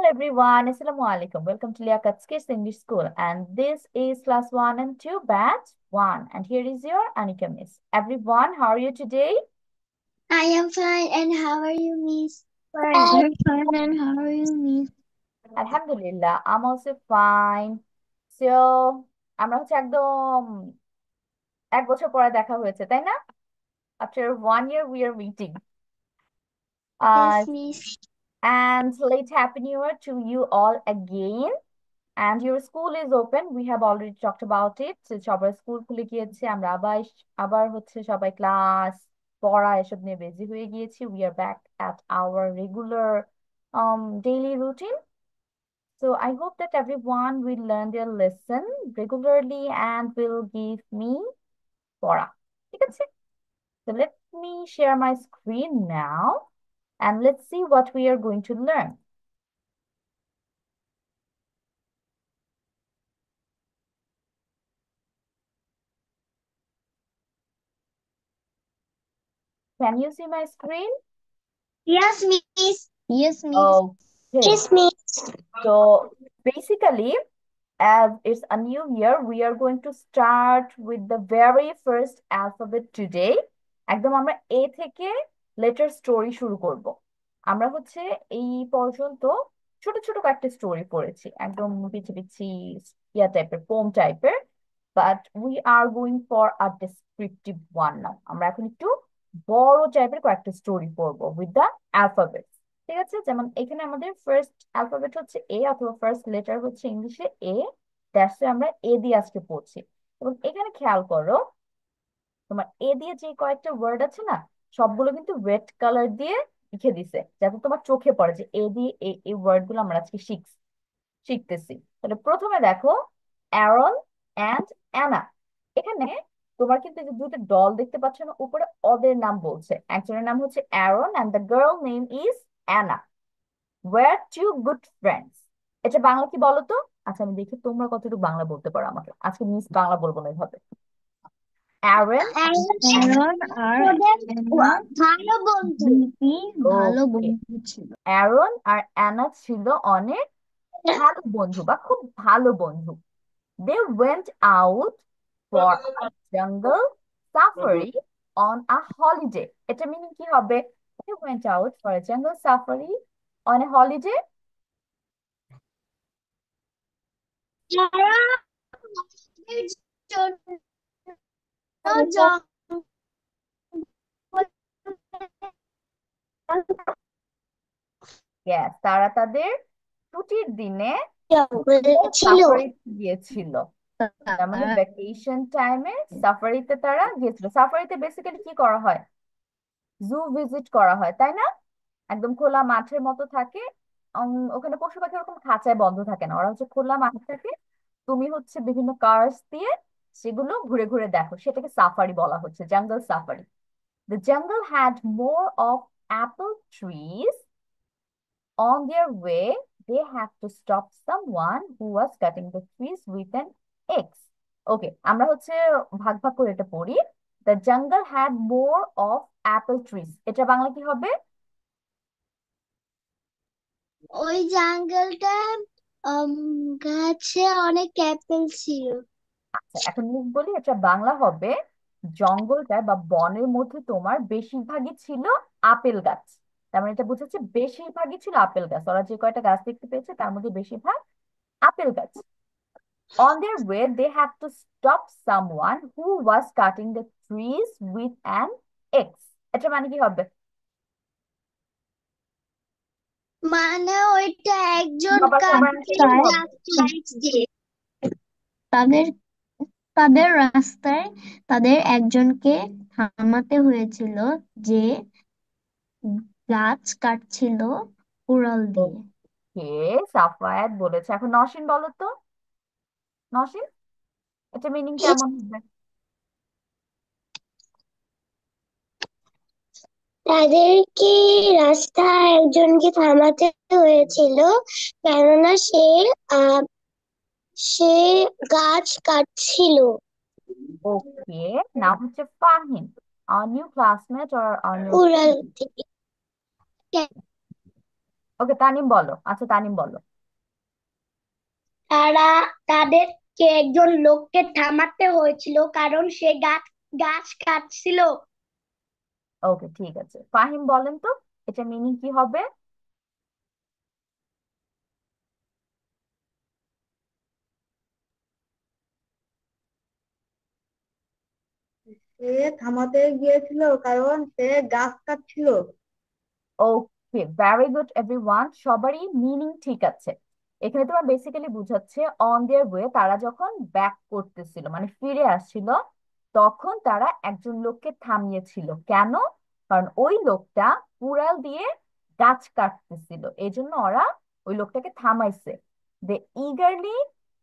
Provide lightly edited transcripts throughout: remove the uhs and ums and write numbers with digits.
everyone, Assalamu alaikum. Welcome to Liakat's Kids English School, and this is class 1 and 2, batch 1. And here is your Anika Miss. Everyone, how are you today? I am fine, and how are you, Miss? I'm fine, and how are you, Miss? Alhamdulillah, I'm also fine. So, আমরা হচ্ছে একদম 1 বছর পরে দেখা হয়েছে, তাই না? After 1 year, we are meeting. Uh, Yes, Miss. and late Happy New Year to you all again. And your school is open. We have already talked about it. সবার স্কুল খুলে গিয়েছে, আমরা আবার হচ্ছে সবাই ক্লাস পড়া এসব নিয়ে বিজি হয়ে গিয়েছি. We are back at our regular daily routine. So I hope that everyone will learn their lesson regularly and will give me পড়া. ঠিক আছে? So let me share my screen now and let's see what we are going to learn. Can you see my screen? Yes, Miss. Yes, Miss. Okay. Yes, Miss. So basically, as it's a new year, we are going to start with the very first alphabet today. একদম আমরা এ থেকে letter story শুরু করব। আমরা হচ্ছে এই পর্যন্ত ছোট ছোট কয়েকটা স্টোরি পড়েছি, একদম পিছি পিছি ইয়া টাইপের, পোম টাইপের, but we are going for a descriptive one now. আমরা এখন একটু বড় টাইপের কয়েকটা স্টোরি পড়বো উইথ দ্য অ্যালফাবেট। ঠিক আছে, যেমন এখানে আমাদের ফার্স্ট অ্যালফাবেট হচ্ছে এ, অথবা ফার্স্ট লেটার হচ্ছে ইংলিশে এ, দ্যাটস আমরা এ দিয়ে আজকে পড়ছি। এবং এখানে খেয়াল করো, তোমার এ দিয়ে যে কয়েকটা ওয়ার্ড আছে না, সবগুলো কিন্তু রেড কালার দিয়ে লিখে দিছে, যাতে তোমার চোখে পড়ে যে এ দিয়ে এই ওয়ার্ড গুলো আমরা আজকে শিখতেছি। তাহলে প্রথমে দেখো, অ্যারন অ্যান্ড অ্যানা। এখানে তোমার কিন্তু এই যে দুটো দল দেখতে পাচ্ছ না, উপরে ওদের নাম বলছে। একজনের নাম হচ্ছে Aaron and the girl name is Anna. Were two good friends. এটা বাংলা কি বলো তো? আচ্ছা, আমি দেখি তোমরা কতটুকু বাংলা বলতে পারো আমাকে। আজকে মিস বাংলা বলবো না এভাবে। অ্যারন অ্যারন আর অ্যানা ভালো বন্ধু। ভালো ওকে, বন্ধু ছিল। অ্যারন আর অ্যানা ছিল অনেক ভালো বন্ধু বা খুব ভালো বন্ধু। They went out for a jungle safari on a holiday. এটা মিনিং কি হবে? They went out for a jungle safari on a holiday. যারা আমাদের জন্য Yes, তারা তাদের ছুটির দিনে জঙ্গলে ছিল। সাফারিতে গিয়েছিল। তার মানে ভ্যাকেশন টাইমে সাফারিতে তারা গিয়েছিল। সাফারিতে বেসিক্যালি কি করা হয়? জু ভিজিট করা হয়, তাই না? একদম খোলা মাঠের মতো থাকে। ওখানে পশু পাখি ওরকম খাঁচায় বন্ধ থাকে না, ওরা হচ্ছে খোলা মাঠ থাকে। তুমি হচ্ছে বিভিন্ন কার্স দিয়ে সেগুলো ঘুরে ঘুরে দেখো, সেটাকে সাফারি বলা হচ্ছে, জঙ্গল safari. The jungle had more of apple trees. On their way, they had to stop someone who was cutting the trees with an axe. Okay, আমরা হচ্ছে ভাগ ভাগ করে এটা পড়ি। The jungle had more of apple trees. এটা বাংলা কি হবে? ওই জঙ্গলটা গাছে অনেক অ্যাপেল ছিল। আচ্ছা, এখন মুখ বলি, এটা বাংলা হবে জঙ্গলটা বা বনের মধ্যে তোমার বেশিরভাগই ছিল আপেল গাছ। তার মানে এটা বুঝাচ্ছে বেশিরভাগই ছিল আপেল গাছ। ওরা যে কয়টা গাছ দেখতে পেয়েছে তার মধ্যে বেশিরভাগ আপেল গাছ। On their way, they had to stop someone who was cutting the trees with an axe. এটা মানে কি হবে? মানে ওইটা একজন সবার সবার কাটছে answer কি হবে? গাছ দিয়ে। তাদের তাদের রাস্তায় তাদের একজনকে থামাতে হয়েছিল, যে গাছ কাটছিল কুড়াল দিয়ে। ওকে, সাফায়াত বলেছে। এখন নসীন বলো তো, নসীন, এটা মিনিং কেমন হবে? তাদেরকে রাস্তায় একজনকে থামাতে হয়েছিল, কেননা আহ, সে গাছ কাটছিল। ওকে, নাম হচ্ছে Fahim, our new classmate or our new কুড়াল student. থেকে। ওকে, তানিম বলো। আচ্ছা, তানিম বলো। তারা তাদেরকে একজন লোককে থামাতে হয়েছিল কারণ সে গাছ গাছ কাটছিল। ওকে, ঠিক আছে। ফাহিম বলেন তো, এটা মিনিং কি হবে? সে থামাতে গিয়েছিল কারণ সে গাছ কাটছিল। ওকে, ভেরি গুড এভরিওয়ান, সবারই মিনিং ঠিক আছে। এখানে তোমার বেসিক্যালি বুঝাচ্ছে অন দেয়ার ওয়ে, তারা যখন ব্যাক করতেছিল মানে ফিরে আসছিল, তখন তারা একজন লোককে থামিয়েছিল। কেন? কারণ ওই লোকটা কুড়াল দিয়ে গাছ কাটতেছিল, এই জন্য ওরা ওই লোকটাকে থামাইছে। They eagerly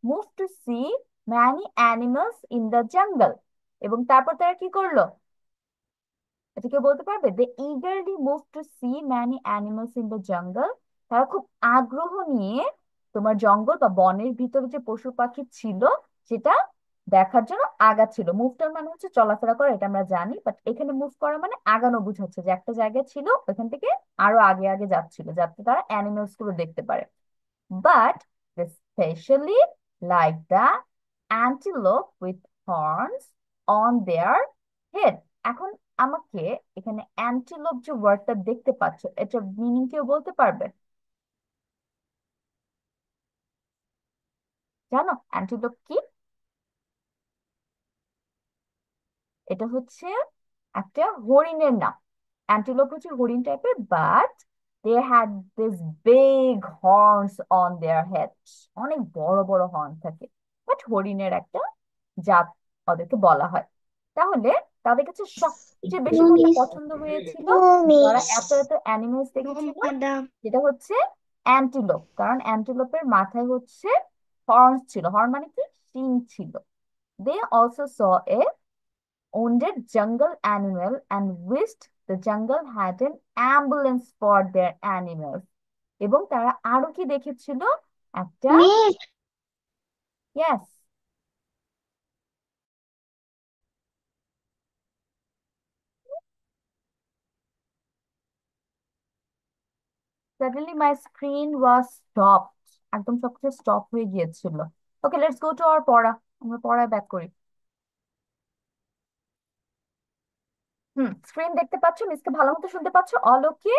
move to see many animals in the jungle. এবং তারপর তারা কি করলো? এটা কেউ বলতে পারবে? They eagerly move to see many animals in the jungle. তারা খুব আগ্রহ নিয়ে তোমার জঙ্গল বা বনের ভিতরে যে পশু পাখি ছিল সেটা দেখার জন্য আগাচ্ছিল। মুভটার মানে হচ্ছে চলাফেরা করা, এটা আমরা জানি, বাট এখানে মুভ করা মানে আগানো বোঝাচ্ছে, যে একটা জায়গায় ছিল ওখান থেকে আরো আগে আগে যাচ্ছিল যাতে তারা অ্যানিমালস গুলো দেখতে পারে। But especially like the antelope with horns on their head. এখন আমাকে এখানে অ্যান্টিলোপ যে ওয়ার্ডটা দেখতে পাচ্ছ, এটা মিনিং কেউ বলতে পারবে? জানো অ্যান্টিলোপ কি? এটা হচ্ছে একটা হরিণের নাম। অ্যান্টিলোপ হচ্ছে হরিণ টাইপের, but they had this big horns on their heads. অনেক বড় বড় হর্ন থাকে, বাট হরিণের একটা জাত ওদেরকে বলা হয়। তাহলে তাদের কাছে সবচেয়ে বেশি নো কোনটা মিস। পছন্দ হয়েছিল? নো যারা মিস। এত এত অ্যানিমেলস নো দেখেছিল, ম্যাডাম। যেটা হচ্ছে অ্যান্টিলোপ। কারণ অ্যান্টিলোপের মাথায় হচ্ছে হর্নস ছিল। হর্ন মানে কি? শিং ছিল। They also saw a wounded jungle animal and wished the jungle had an ambulance for their animals. এবং তারা আরো কি দেখেছিল? একটা, miss. Yes, suddenly my screen was stopped. একদম সবকিছু স্টপ হয়ে গিয়েছিল। ওকে, লেটস গো টু আওয়ার পড়া। আমরা পড়ায় ব্যাক করি। স্ক্রিন দেখতে পাচ্ছ? মিসকে ভালো মতো শুনতে পাচ্ছ? অল ওকে?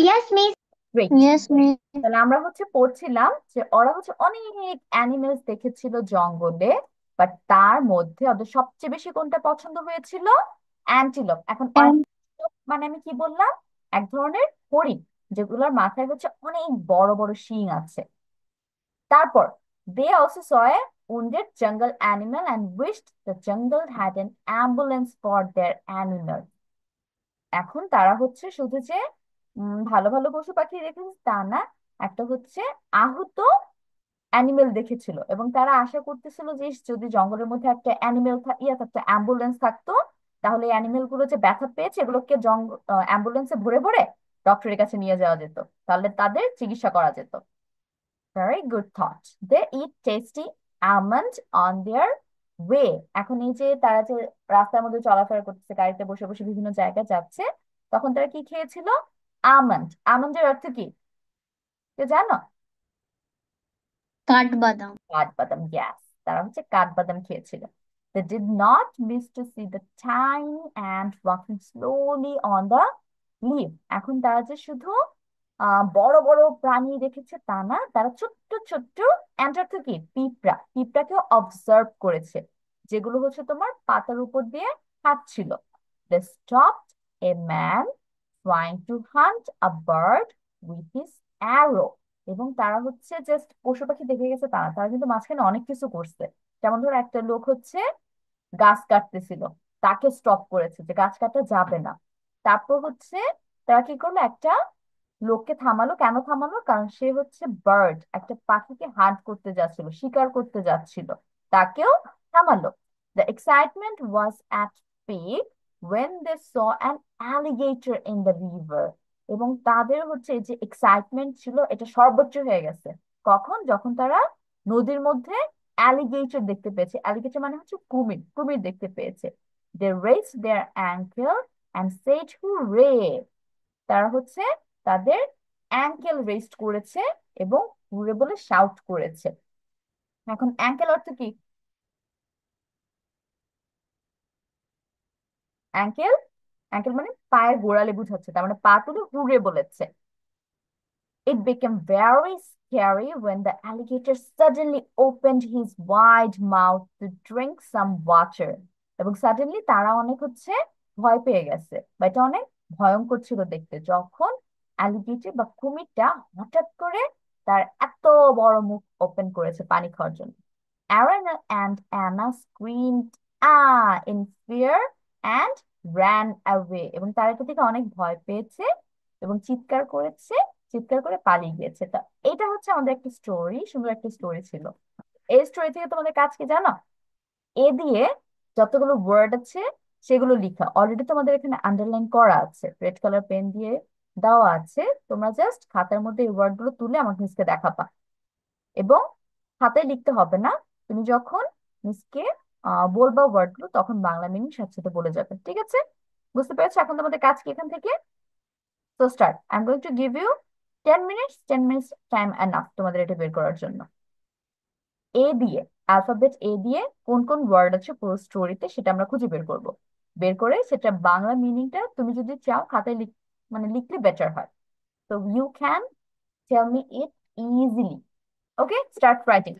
Yes miss. Great. Yes miss. তাহলে আমরা হচ্ছে পড়ছিলাম যে ওরা হচ্ছে অনেক অ্যানিমেলস দেখেছিল জঙ্গলে, বাট তার মধ্যে ওদের সবচেয়ে বেশি কোনটা পছন্দ হয়েছিল? অ্যান্টিলোপ। এখন অ্যান্টিলোপ মানে আমি কি বললাম? এক ধরনের হরিণ, যেগুলোর মাথায় হচ্ছে অনেক বড় বড় শিং আছে। তারপর they also saw a wounded jungle animal and wished the jungle had an ambulance for their animal. এখন তারা হচ্ছে শুধু যে ভালো ভালো পশু পাখি দেখেছে তা না, একটা হচ্ছে আহত অ্যানিমেল দেখেছিল, এবং তারা আশা করতেছিল যে যদি জঙ্গলের মধ্যে একটা অ্যানিমেল ইয়ে থাকতো, অ্যাম্বুলেন্স থাকতো, তাহলে অ্যানিমেল গুলো যে ব্যথা পেয়েছে এগুলোকে অ্যাম্বুলেন্সে ভরে ভরে ডক্টরের কাছে নিয়ে যাওয়া যেত, তাহলে তাদের চিকিৎসা করা যেত। Very good thought. They ate tasty almond on their way. এখন এই যে তারা যে রাস্তার মধ্যে চলাফেরা করতেছে, গাড়িতে বসে বসে বিভিন্ন জায়গায় যাচ্ছে, তখন তারা কি খেয়েছিল? আমন্ড। আমন্ডের অর্থ কি কেউ জানো? কাঠবাদাম। কাঠবাদাম, গ্যাস। তারা হচ্ছে কাঠবাদাম খেয়েছিল। They did not miss to see the tiny ant walking slowly on the leaf. এখন তারা যে শুধু বড় বড় প্রাণী দেখেছে তা না, তারা ছোট্ট ছোট্ট অ্যান্ট অর্থ কি? পিঁপড়া। পিঁপড়াকেও অবজার্ভ করেছে, যেগুলো হচ্ছে তোমার পাতার উপর দিয়ে হাঁটছিল। They stopped a man trying to hunt a bird with his arrow. এবং তারা হচ্ছে জাস্ট পশু পাখি দেখে গেছে তা না, তারা কিন্তু মাঝখানে অনেক কিছু করছে। যেমন ধরো একটা লোক হচ্ছে গাছ কাটতেছিল, তাকে স্টপ করেছে যে গাছ কাটা যাবে না। তারপর হচ্ছে তারা কি করলো? একটা লোককে থামালো। কেন থামালো? কারণ সে হচ্ছে বার্ড, একটা পাখিকে হান্ট করতে যাচ্ছিল, শিকার করতে যাচ্ছিল, তাকেও থামালো। The excitement was at peak when they saw an alligator in the river. এবং তাদের হচ্ছে এই যে এক্সাইটমেন্ট ছিল এটা সর্বোচ্চ হয়ে গেছে কখন? যখন তারা নদীর মধ্যে অ্যালিগেটর দেখতে পেয়েছে। অ্যালিগেটর মানে হচ্ছে কুমির, কুমির দেখতে পেয়েছে। দে raised their ankle and said hooray. তারা হচ্ছে তাদের অ্যাঙ্কেল রেস্ট করেছে এবং হুররে বলে শাউট করেছে। এখন অ্যাঙ্কেল অর্থ কি? অ্যাঙ্কেল, অ্যাঙ্কেল মানে পায়ের গোড়ালি বুঝাচ্ছে, তার মানে পা তুলে হুররে বলেছে। It became very scary when the alligator suddenly opened his wide mouth to drink some water. এবং সাডেনলি তারা অনেক ভয় পেয়ে গেছে, বা এটা অনেক ভয়ঙ্কর ছিল দেখতে, যখন অ্যালিগেটর বা কুমিরটা হঠাৎ করে তার এত বড় মুখ ওপেন করেছে পানি খাওয়ার জন্য। Aaron and Anna screamed in fear and ran away. এবং তারা এটা থেকে অনেক ভয় পেয়েছে এবং চিৎকার করেছে, চিৎকার করে পালিয়ে গিয়েছে। তা এটা আমাদের একটা স্টোরি, সুন্দর একটা স্টোরি ছিল। এই স্টোরি থেকে তোমাদের কাজ কি জানো? এ দিয়ে যতগুলো ওয়ার্ড আছে সেগুলো লিখা, অলরেডি তোমাদের এখানে আন্ডারলাইন করা আছে, রেড কালার পেন দিয়ে দেওয়া আছে। তোমরা জাস্ট খাতার মধ্যে এই ওয়ার্ড গুলো তুলে আমাকে মিসকে দেখাবা, এবং খাতায় লিখতে হবে না, তুমি যখন মিসকে বলবা ওয়ার্ড গুলো তখন বাংলা মিনিং সাথে সাথে বলে যাবে, ঠিক আছে? বুঝতে পেরেছো? এখন তোমাদের কাজ কি এখান থেকে? তো start, I am going to give you 10 minutes, 10 minutes time enough তোমাদের এটা বের করার জন্য। এ দিয়ে, অ্যালফাবেট এ দিয়ে কোন কোন ওয়ার্ড আছে পুরো স্টোরিতে সেটা আমরা খুঁজে বের করব। বের করে সেটা বাংলা মিনিংটা তুমি যদি চাও খাতায় মানে লিখলে বেটার হয়। তো you can tell me it easily. Okay, start writing.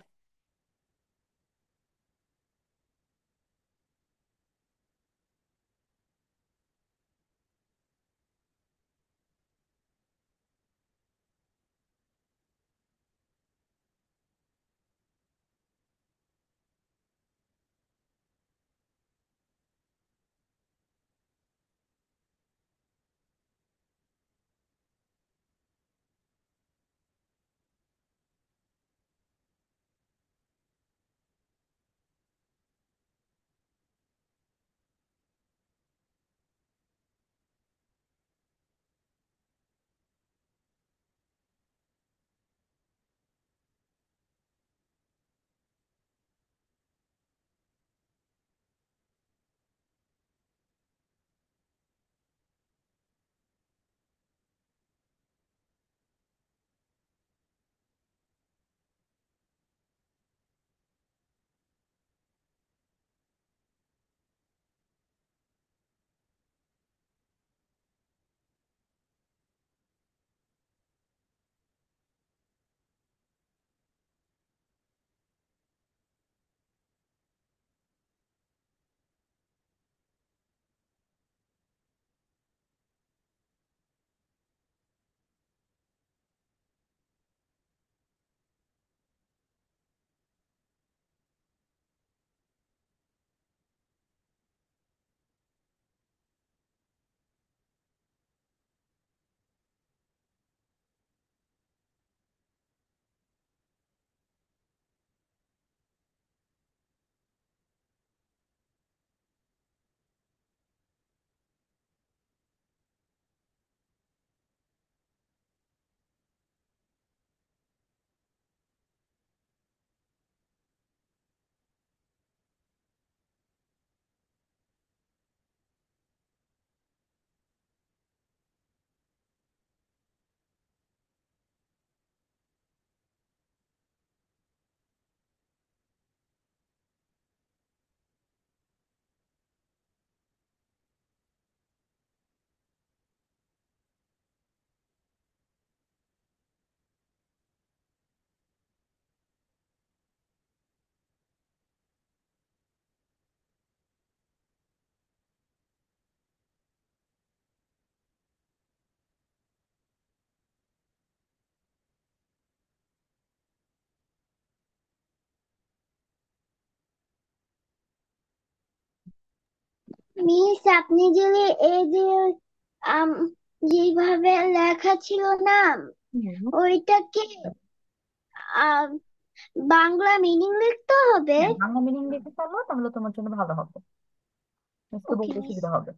Miss, আপনি যে এই যে আম, যেভাবে লেখা ছিল না, ওইটা কি আম, বাংলা মিনিং লিখতে হবে? হ্যাঁ, বাংলা মিনিং লিখে ফেলো, তাহলে তোমার জন্য ভালো হবে, বুঝতে ওকে বলতে মিস। সুবিধা হবে।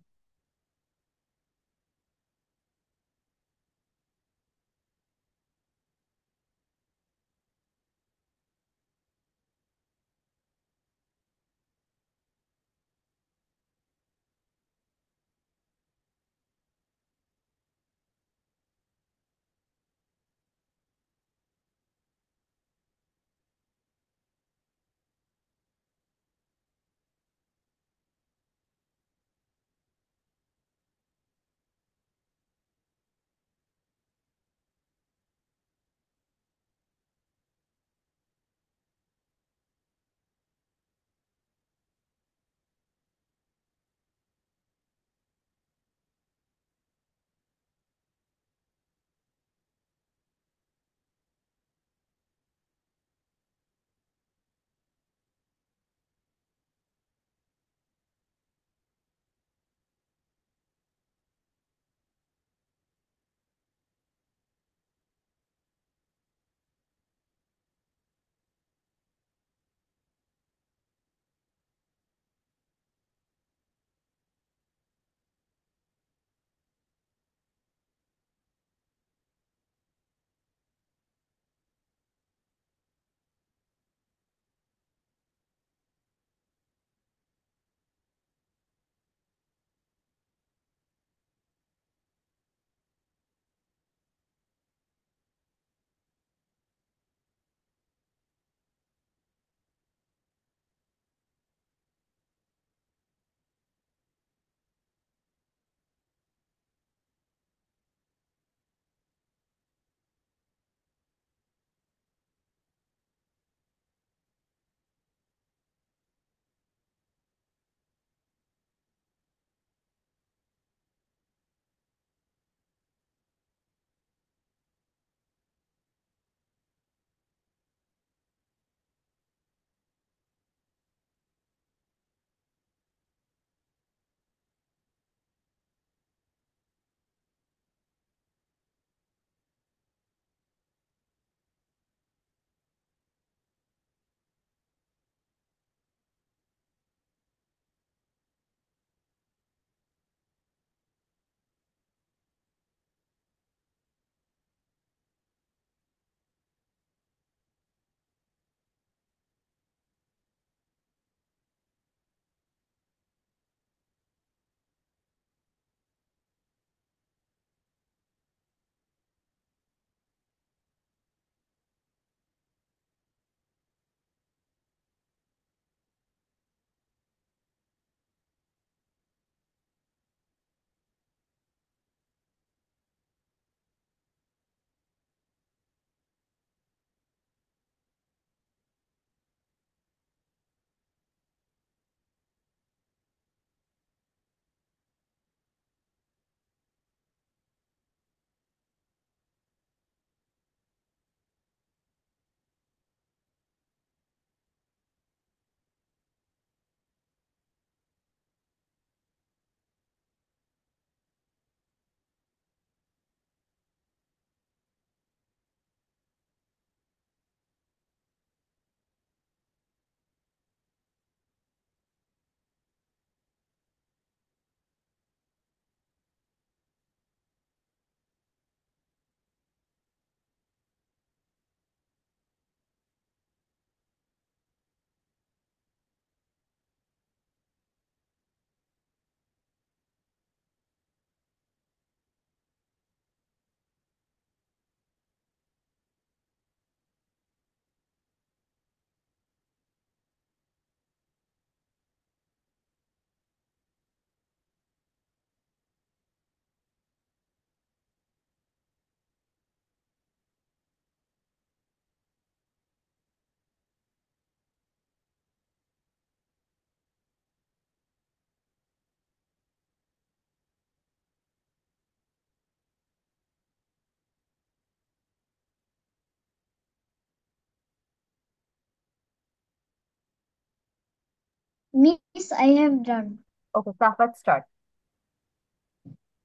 Miss I have done. Okay, Safat start.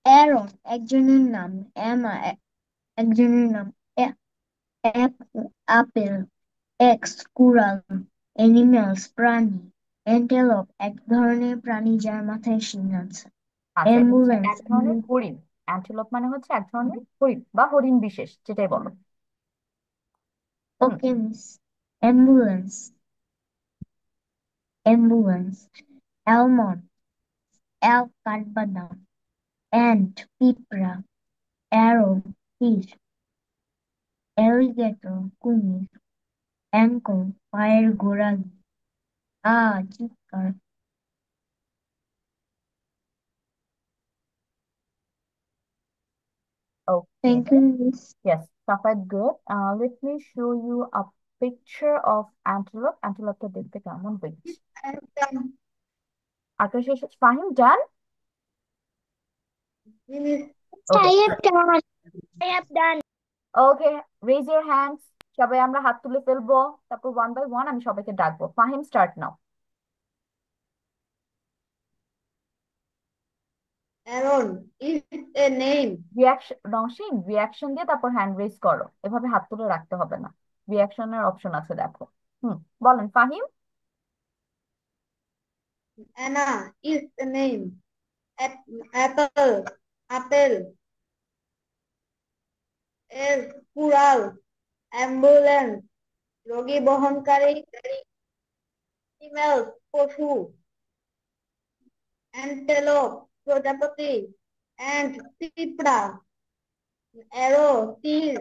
Aaron একজনের নাম, এমা একজনের নাম, আপেল, এক্স কুড়াল, অ্যানিমালস প্রাণী, অ্যান্টেলপ এক ধরনের প্রাণী যার মাথায় শিং আছে, আচ্ছা, এটা হচ্ছে অ্যাম্বুলেন্স এক ধরনের হরিণ। অ্যান্টিলোপ মানে হচ্ছে এক ধরনের হরিণ বা হরিণ বিশেষ, যেটাই বলো। Hmm. Okay miss. Ambulance, ambulance, almond, কাঠবাদাম, অ্যান্ট পিঁপড়া, অ্যারো তীর, অ্যালিগেটর কুমির, অ্যাঙ্কল পায়ের গোড়ালি, চিৎকার। Okay. Thank you miss. Yes, Safad, good. Let me show you a picture of antelope. Antelope টা দেখতে কেমন? Wait. I have done. Akash, Fahim, done? Miss, Okay. I have done. I have done. Okay, raise your hands. সবাই আমরা হাত তুলে ফেলবো, তারপর one by one আমি সবাইকে ডাকবো। Fahim, start now. Aaron is a name. Reaction, Nowshin, reaction দিয়ে তারপর হ্যান্ড রেজ করো, এভাবে হাত তুলে রাখতে হবে না। রিয়াকশনের অপশন আছে, দেখো। বলেন Fahim. Anna is a name. Apple, apple, এর কুড়াল, অ্যাম্বুলেন্স, রোগী বহনকারী গাড়ি, ফিমেল পশু, অ্যান্টেলোপ প্রজাপতি, অ্যান্ট পিঁপড়া, অ্যারো তীর,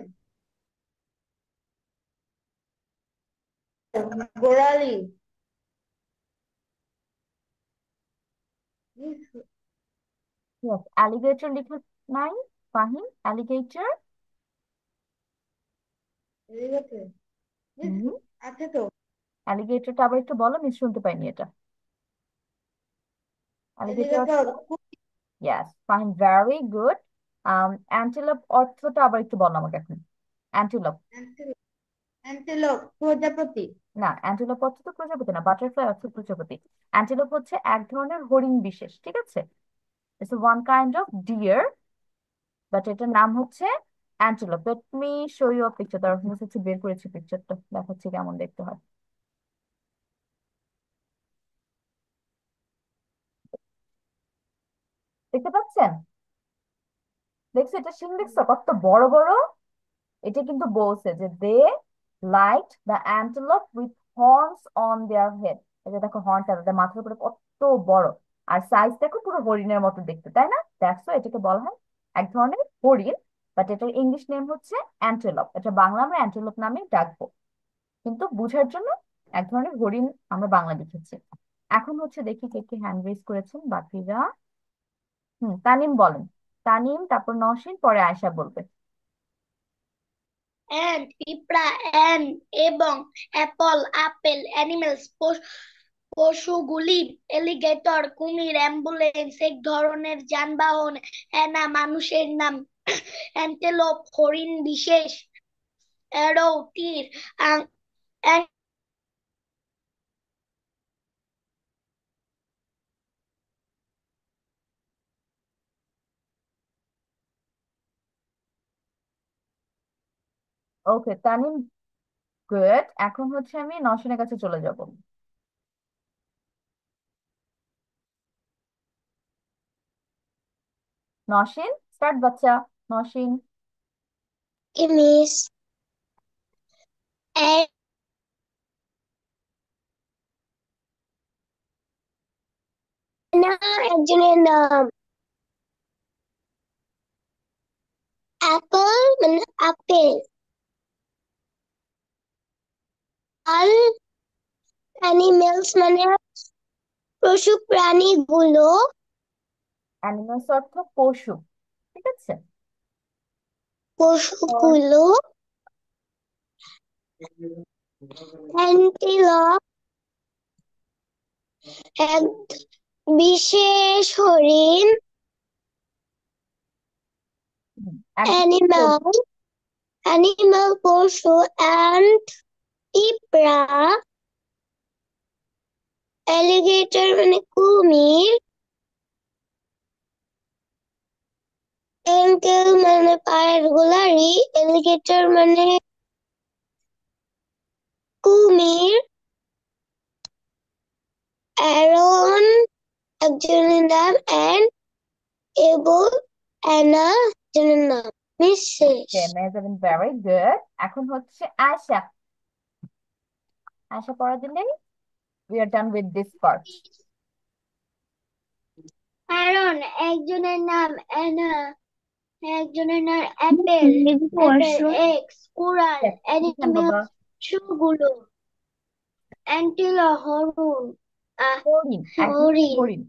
গোড়ালি। ইয়েস, অ্যালিগেটর লিখে নাই ফাহিম? অ্যালিগেটর। ঠিক আছে, হুম, আছে তো। অ্যালিগেটরটা আবার একটু বলো, মিস শুনতে পাইনি এটা। Alligator. Alligator, yes Fahim, very good. Antelope অর্থটা আবার একটু বলো আমাকে এখন। অ্যান্টিলোপ। অ্যান্টেলোপ প্রজাপতি। না, অ্যান্টিলোপ অর্থ তো প্রজাপতি না, বাটারফ্লাই অর্থ প্রজাপতি। অ্যান্টিলোপ হচ্ছে এক ধরনের হরিণ বিশেষ, ঠিক আছে? It's one kind of deer, but এটার নাম হচ্ছে antelope. Let me show you a picture. তার হচ্ছে বের করেছি পিকচারটা, দেখাচ্ছি কেমন দেখতে হয়। দেখতে পাচ্ছেন? দেখছো এটা শিং? দেখছো কত বড় বড়? এটা কিন্তু বলছে যে they light the antelope with horns on their head. এই যে দেখো হর্নটা তাদের মাথার উপরে কত বড়, আর সাইজ দেখো পুরো হরিণের মতো দেখতে, তাই না? দেখছো, এটাকে বলা হয় এক ধরনের হরিণ, বাট এটার ইংলিশ নেম হচ্ছে অ্যান্টেলোপ। এটা বাংলা আমরা অ্যান্টেলোপ নামে ডাকবো, কিন্তু বুঝার জন্য এক ধরনের হরিণ আমরা বাংলা লিখেছি। এখন হচ্ছে দেখি কে কে হ্যান্ড রেজ করেছেন বাকিরা। তানিম বলেন। তানিম, তারপর নওশীন, পরে আয়শা বলবে। অ্যান্ড পিঁপড়া, অ্যান এবং অ্যাপল আপেল, অ্যানিমেলস পশুগুলি, এলিগেটর কুমির, অ্যাম্বুলেন্স এক ধরনের যানবাহন, অ্যানা মানুষের নাম, অ্যান্টেলোপ হরিণ বিশেষ, অ্যারো তীর, অ্যাং- ওকে তানিম, গুড। এখন হচ্ছে আমি নওশীনের কাছে চলে যাব। নওশীন, স্টার্ট বাচ্চা। নওশীন। মিস অ্যানা একজনের নাম, অ্যাপল মানে আপেল, আর অ্যানিমেলস মানে পশু প্রাণীগুলো, অ্যানিমালস অর্থ পশু, ঠিক আছে? পশুগুলো, অ্যান্টিলপ এক বিশেষ হরিণ, একদম। অ্যানিমাল অ্যানিমাল পশু, অ্যান্ড পিঁপড়া, অ্যালিগেটর মানে কুমির, অ্যাঙ্কেল মানে পায়ের গোলারি, অ্যালিগেটর মানে কুমির, অ্যারন একজনের নাম, অ্যান্ড এবল অ্যানা একজনের নাম। মিসেস মেজারিন ভেরি গুড। এখন হচ্ছে আয়শা। আয়শা পড়া দিলেই we are done with this part. Aaron একজনের নাম, অ্যানা একজনের নাম, অ্যাপেল ইংরেজি অ্যাপেল ওয়াশরুম এক্স, কুরাল লিখেন বাবা। অ্যানিমেল শুগুলো, অ্যান্টিলা হরুন, হরিণ, একদম হরিণ হরিণ।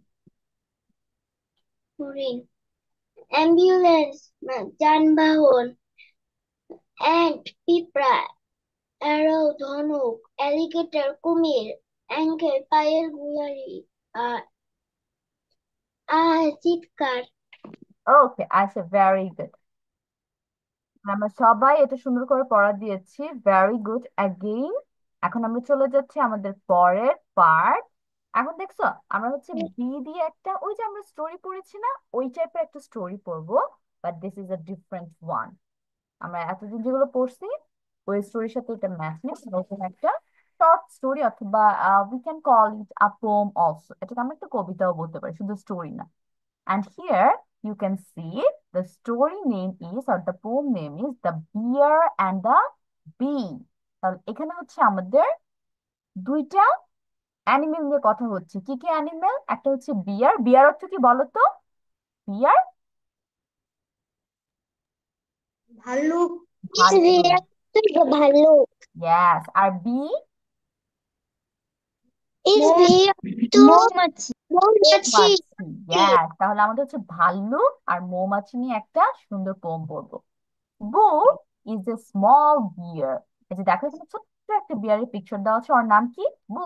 হরিণ, অ্যাম্বুলেন্স যানবাহন, অ্যান্ট পিঁপড়া, অ্যারো ধনুক, অ্যালিগেটর কুমির, অ্যাঙ্কেল পায়ের গোলারি, আর চিৎকার। ওকে আয়শা, ভেরি গুড। আমরা সবাই এটা সুন্দর করে পড়া দিয়েছি, ভেরি গুড অ্যাগেইন। এখন আমরা চলে যাচ্ছি আমাদের পরের পার্ট। এখন দেখছো আমরা হচ্ছে বি দিয়ে একটা, ওই যে আমরা স্টোরি পড়েছি না, ওই টাইপের একটা স্টোরি পড়বো, but this is a different one. আমরা এতদিন যেগুলো পড়ছি ওই স্টোরির সাথে এটা ম্যাচ নেই, নতুন একটা শর্ট স্টোরি, অথবা we can call it a poem also. এটাকে আমরা একটা কবিতাও বলতে পারি, শুধু স্টোরি না। And here you can see the story name is, or the poem name is, The Bear and the Bee. তাহলে এখানে হচ্ছে আমাদের দুইটা অ্যানিমেল নিয়ে কথা হচ্ছে। কি কি অ্যানিমেল? একটা হচ্ছে বিয়ার। বিয়ার অর্থ কি বলো তো? বিয়ার, ভাল্লুক। ভাল্লুক। ভাল্লুক। Yes. আর বি? মৌমাছি মৌমাছি। মৌমাছি। Yes. তাহলে আমাদের হচ্ছে ভাল্লুক আর মৌমাছি নিয়ে একটা সুন্দর পোম বলবো। বু ইজ এ স্মল বিয়ার। এই যে দেখো এখানে ছোট্ট একটা বিয়ারের পিকচার দেওয়া আছে, ওর নাম কি? Boo.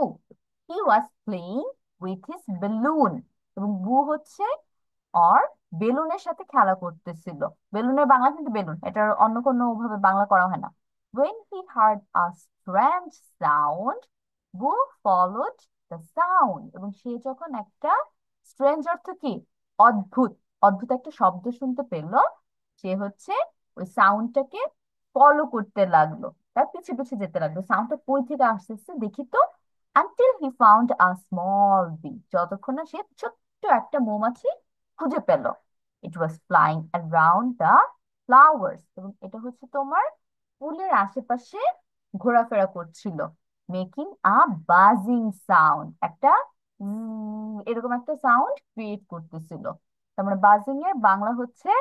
He was playing with his balloon. এবং বু হচ্ছে আর বেলুনের সাথে খেলা করতেছিল। বেলুনের বাংলা কিন্তু বেলুন, এটার অন্য কোনো ভাবে বাংলা করা হয় না। When he heard a strange sound, Boo followed the sound. এবং সে যখন একটা স্ট্রেঞ্জ অর্থ কি? অদ্ভুত, অদ্ভুত একটা শব্দ শুনতে পেল, সে হচ্ছে ওই সাউন্ডটাকে ফলো করতে লাগলো, তার পিছে পিছে যেতে লাগলো। সাউন্ডটা কই থেকে আসতেছে দেখি তো। Until he found a small bee, যতক্ষণ না সে ছোট্ট একটা মৌমাছি খুঁজে পেল। It was flying around the flowers, এবং এটা হচ্ছে তোমার ফুলের আশেপাশে ঘোরাফেরা করছিল। মেকিং আ বাজিং সাউন্ড, একটা এরকম একটা সাউন্ড ক্রিয়েট করতেছিল। তার মানে বাজিং এর বাংলা হচ্ছে,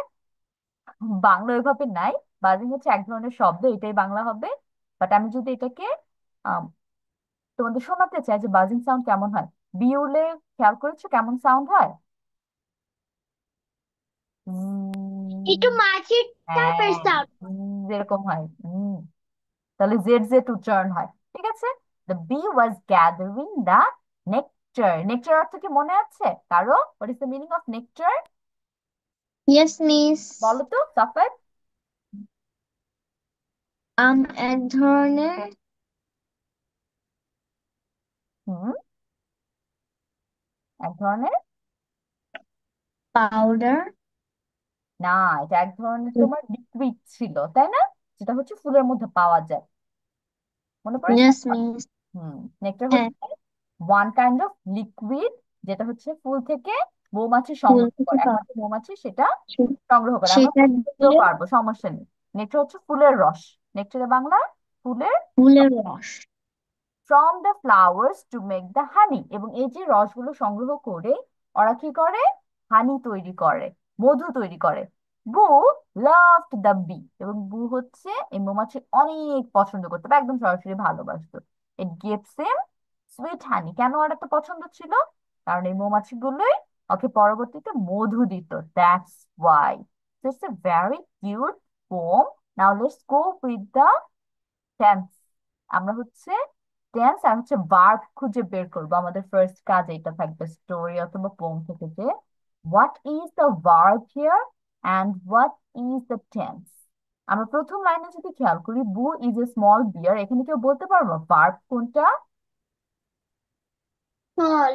বাংলা ওইভাবে নাই, বাজিং হচ্ছে এক ধরনের শব্দ, এটাই বাংলা হবে। বাট আমি যদি এটাকে আম, তোমাদের শোনাতে চাই যে বাজিং সাউন্ড কেমন হয়, বিউলে খেয়াল করেছো কেমন সাউন্ড হয়? একটু মাছির টাইপের হ্যাঁ, সাউন্ড। যেরকম হয়। তাহলে জেড জেড উচ্চারণ হয়, ঠিক আছে। The bee was gathering the nectar. Nectar অর্থ কি মনে আছে কারো? What is the meaning of nectar? Yes miss বলো তো সাফাত। এক ধরনের হুম, এক ধরনের, পাউডার না, এটা এক ধরনের তোমার লিকুইড ছিল, তাই না? যেটা হচ্ছে ফুলের মধ্যে পাওয়া যায়, মনে পড়েছে? ইয়েস মিস নেকটার হ্যাঁ হচ্ছে ওয়ান কাইন্ড অফ লিকুইড, যেটা হচ্ছে ফুল থেকে মৌমাছি ফুল সংগ্রহ থেকে করে, পাওয়া একমাত্র মৌমাছি সেটা সংগ্রহ করে। আমরা সেটা ফুল থেকেও দিয়ে পারবো, সমস্যা নেই। নেকটার হচ্ছে ফুলের রস। নেকটারের বাংলা ফুলের, ফুলের রস from the flowers to make the honey. এবং এই যে রসগুলো সংগ্রহ করে ওরা কি করে? হানি তৈরি করে, মধু তৈরি করে। বু লাভড দ্য বি, এবং বু হচ্ছে এই মৌমাছি অনেক পছন্দ করতো বা একদম সরাসরি ভালোবাসতো। ইট গিভস হিম সুইট হানি। কেন ওর এত পছন্দ ছিল? কারণ এই মৌমাছি গুলোই ওকে পরবর্তীতে মধু দিত, that's why. It's a very cute poem. Now let's go with the tense. আমরা হচ্ছে টেন্স আর হচ্ছে ভার্ব খুঁজে বের করবো। আমাদের ফার্স্ট কাজ এটা থাকবে স্টোরি অথবা পোম থেকে, যে what is the verb here and what is the tense. আমরা প্রথম লাইনে যদি খেয়াল করি, বু ইজ এ স্মল বিয়ার, এখানে কেউ বলতে পারবো ভার্ব কোনটা? small,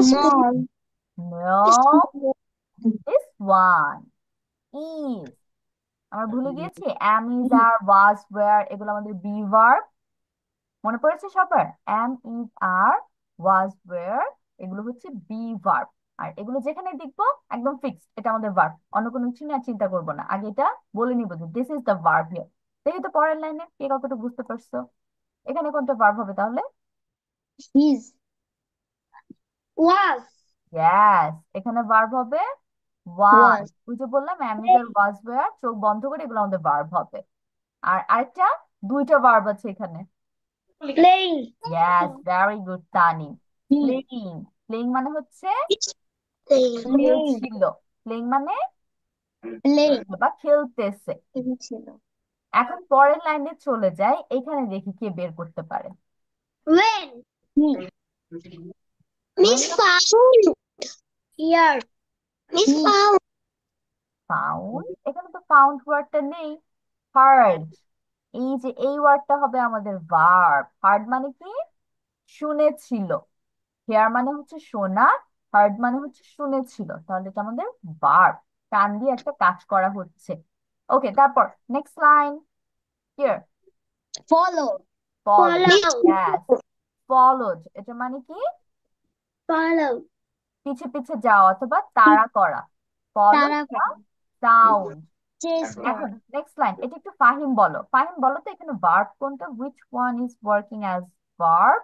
Small. No, this one is আমরা ভুলে গিয়েছি am is are was were এগুলো আমাদের বি ভার্ব মনে পড়েছে সবার am is are was were এগুলো হচ্ছে বি ভার্ব আর এগুলো যেখানে দেখবো একদম ফিক্সড এটা আমাদের ভার্ব অন্য কোনো কিছু নিয়ে আর চিন্তা করবো না আগে এটা বলে নিব যে this is the verb here দেখি তো পরের লাইনে কে কতটুকু বুঝতে পারছো এখানে কোনটা ভার্ব হবে তাহলে His. was, ইয়েস এখানে ভার্ব হবে ওয়াজ Was. ওই যে বললাম am is are was were চোখ বন্ধ করে এগুলো আমাদের ভার্ব হবে আর আরেকটা দুইটা ভার্ব আছে এখানে playing, yes very good Tani He. Playing playing মানে হচ্ছে playing, Playing. খেলছিল প্লেইং মানে Play. বা খেলতেছে ছিল। এখন পরের লাইনে চলে যাই এখানে দেখি কে বের করতে পারে when, He. Miss found, here, Miss He. found, found এখানে তো ফাউন্ড ওয়ার্ডটা নেই হার্ড এই যে এই ওয়ার্ডটা হবে আমাদের ভার্ব হার্ড মানে কি শুনেছিল হেয়ার মানে হচ্ছে শোনা হার্ড মানে হচ্ছে শুনেছিল তাহলে এটা আমাদের ভার্ব কান দিয়ে একটা কাজ করা হচ্ছে ওকে তারপর next line here Follow. Follow follow, yes followed এটা মানে কি follow, পিছে পিছে যাওয়া অথবা তাড়া করা ফলো তাড়া করা। সাউন্ড Chase এখন করা। নেক্সট লাইন এটা একটু ফাহিম বলো ফাহিম বলো তো এখানে ভার্ব কোনটা which one is working as verb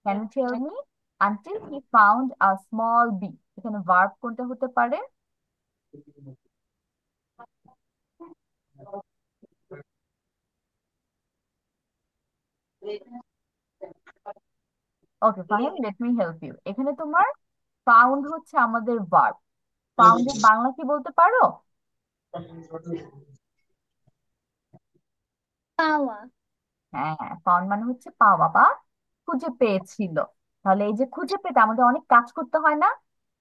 can you tell me until he found a small bee এখানে ভার্ব কোনটা হতে পারে okay Fahim let me help you এখানে তোমার ফাউন্ড হচ্ছে আমাদের ভার্ব ফাউন্ডের বাংলা কি বলতে পারো পাওয়া। হ্যাঁ ফাউন্ড মানে হচ্ছে পাওয়া বা খুঁজে পেয়েছিল তাহলে এই যে খুঁজে পেতে আমাদের অনেক কাজ করতে হয় না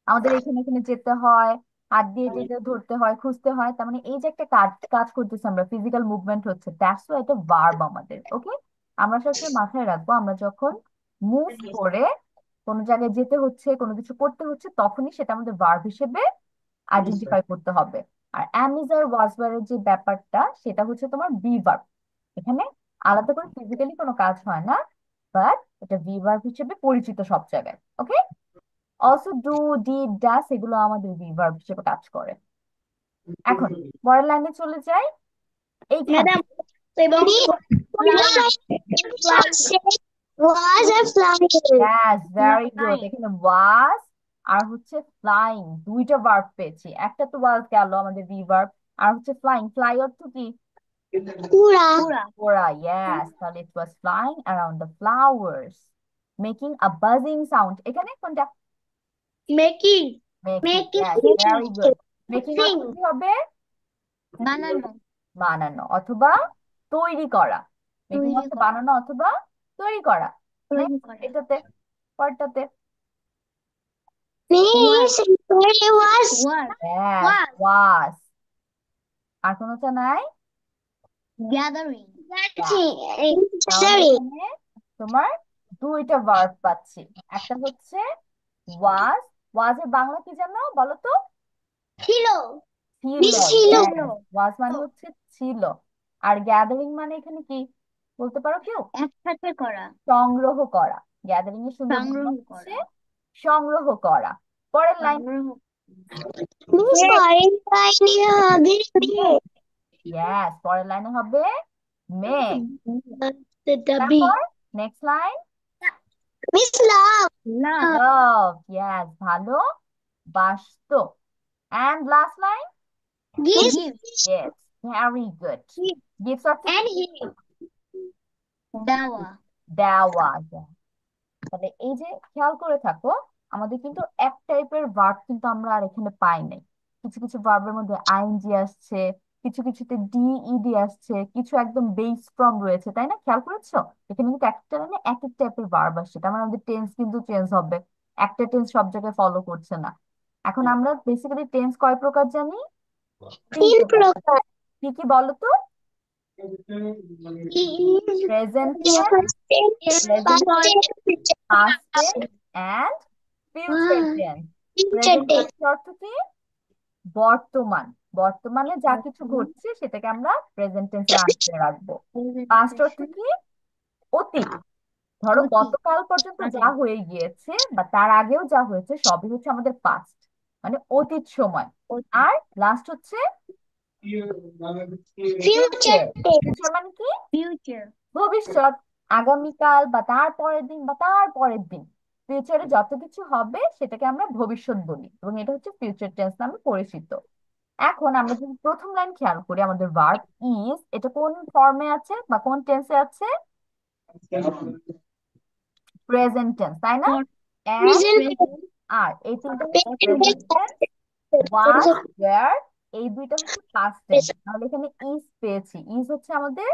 আমাদের এখানে এখানে যেতে হয় হাত দিয়ে যেতে ধরতে হয় খুঁজতে হয় তার মানে এই যে একটা কাজ কাজ করতেছি আমরা ফিজিক্যাল মুভমেন্ট হচ্ছে দ্যাটস ওয়াই এটা ভার্ব আমাদের ওকে আমরা সবসময় মাথায় রাখবো আমরা যখন মুভ করে কোনো জায়গায় যেতে হচ্ছে কোনো কিছু করতে হচ্ছে তখনই সেটা আমাদের ভার্ব হিসেবে আইডেন্টিফাই করতে হবে আর am is R was were এর যে ব্যাপারটা সেটা হচ্ছে তোমার বি ভার্ব এখানে আলাদা করে ফিজিক্যালি কোনো কাজ হয় না বাট এটা বি ভার্ব হিসেবে পরিচিত সব জায়গায় ওকে অলসো ডু ডিড ডাস এগুলো আমাদের বি ভার্ব হিসেবে কাজ করে এখন পরের লাইনে চলে যাই এইখানে madam, এবং was a flying, yes very good Flying. এখানে ওয়াজ আর হচ্ছে ফ্লাইং দুইটা ভার্ব পেয়েছি একটা তো ওয়াজ গেল আমাদের বি ভার্ব আর হচ্ছে ফ্লাইং ফ্লাই অর্থ কি পুরা, পুরা। ওরা yes তাহলে it was flying around the flowers making a buzzing sound এখানে কোনটা making, making making, yes very good making sing, অর্থ কি হবে বানানো। বানানো অথবা তৈরি করা মেকিং তৈরি অর্থ করা। বানানো অথবা তৈরি করা তৈরি নেক্সট করা। এটাতে পরটাতে Miss, it was, Was. yes was, was আর কোনোটা নাই Gathering. gathering, তাহলে এখানে তোমার দুইটা ভার্ব পাচ্ছি একটা হচ্ছে was was এর বাংলা কি জানো বলো তো ছিল, ছিল Miss ছিল, was মানে হচ্ছে ছিল আর গ্যাদারিং মানে এখানে কি বলতে পারো কেউ একসাথে করা। সংগ্রহ করা গ্যাদারিং এর সুন্দর বাংলা সংগ্রহ হচ্ছে করা। সংগ্রহ করা পরের লাইন সংগ্রহ। Miss পরের লাইনে হবে ইয়েস পরের লাইনে হবে মেক the তারপর next line Miss love, Love. লাভ ইয়েস ভালো বাসতো and last line gift, yes very good gifts অর্থ and কি? he, দেওয়া। দেওয়া যায় তাহলে এই যে খেয়াল করে থাকো আমাদের কিন্তু এক টাইপের ভার্ব কিন্তু আমরা আর এখানে পাই নাই কিছু কিছু ভার্বের মধ্যে আইএনজি আসছে কিছু কিছুতে ডিইডি আসছে কিছু একদম বেস ফর্ম রয়েছে তাই না খেয়াল করেছো এখানে কিন্তু একটা লাইনে এক এক টাইপের ভার্ব আসছে তার মানে আমাদের টেন্স কিন্তু চেঞ্জ হবে একটা টেন্স সব জায়গায় ফলো করছে না এখন আমরা বেসিক্যালি টেন্স কয় প্রকার জানি তিন তিন প্রকার প্রকার, কি কি বলো তো? Present tense, present tense, past tense and future tense. Present tense অর্থ কি? বর্তমান, বর্তমানে যা কিছু ঘটছে সেটাকে আমরা প্রেজেন্ট টেন্সের আনসারে রাখবো। পাস্ট অর্থ কি? অতীত। ধরো গতকাল পর্যন্ত যা হয়ে গিয়েছে বা তার আগেও যা হয়েছে সবই হচ্ছে আমাদের পাস্ট, মানে অতীত সময়। আর লাস্ট হচ্ছে ফিউচার ফিউচার। টেন্স। ফিউচার মানে কি? ফিউচার। ভবিষ্যৎ, আগামীকাল বা তার পরের দিন বা তার পরের দিন। ফিউচারে যত কিছু হবে সেটাকে আমরা ভবিষ্যৎ বলি এবং এটা হচ্ছে ফিউচার টেন্স নামে পরিচিত। এখন আমরা যদি প্রথম লাইন খেয়াল করি, আমাদের ভার্ব ইজ, এটা কোন ফর্মে আছে বা কোন টেন্সে আছে? প্রেজেন্ট টেন্স, তাই না? এন্ড প্রেজেন্ট আর এই তিনটা হচ্ছে প্রেজেন্ট টেন্স। ওয়াজ, ওয়্যার, এই দুইটা হচ্ছে পাস্ট টেন্স। তাহলে এখানে ইজ পেয়েছি, ইজ হচ্ছে আমাদের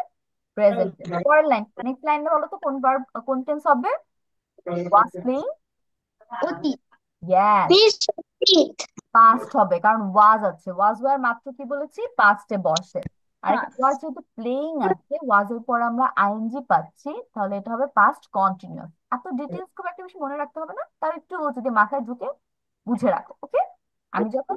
প্রেজেন্ট টেন্স। পরের লাইন, নেক্সট লাইনে বলো তো কোন ভার্ব কোন টেন্স হবে? ওয়াজ প্লেইং, অতীত। ইয়েস, মিস অতীত। পাস্ট হবে কারণ ওয়াজ আছে। ওয়াজ ওয়্যার মাত্র কি বলেছি? পাস্টে বসে। আর এখানে পাস্ট। ওয়াজ যেহেতু প্লেইং আছে, ওয়াজের পর আমরা আইএনজি পাচ্ছি, তাহলে এটা হবে পাস্ট কন্টিনিউয়াস। এত ডিটেলস খুব একটা বেশি মনে রাখতে হবে না, তাও একটু যদি মাথায় ঢুকে বুঝে রাখো, ওকে? আমি যখন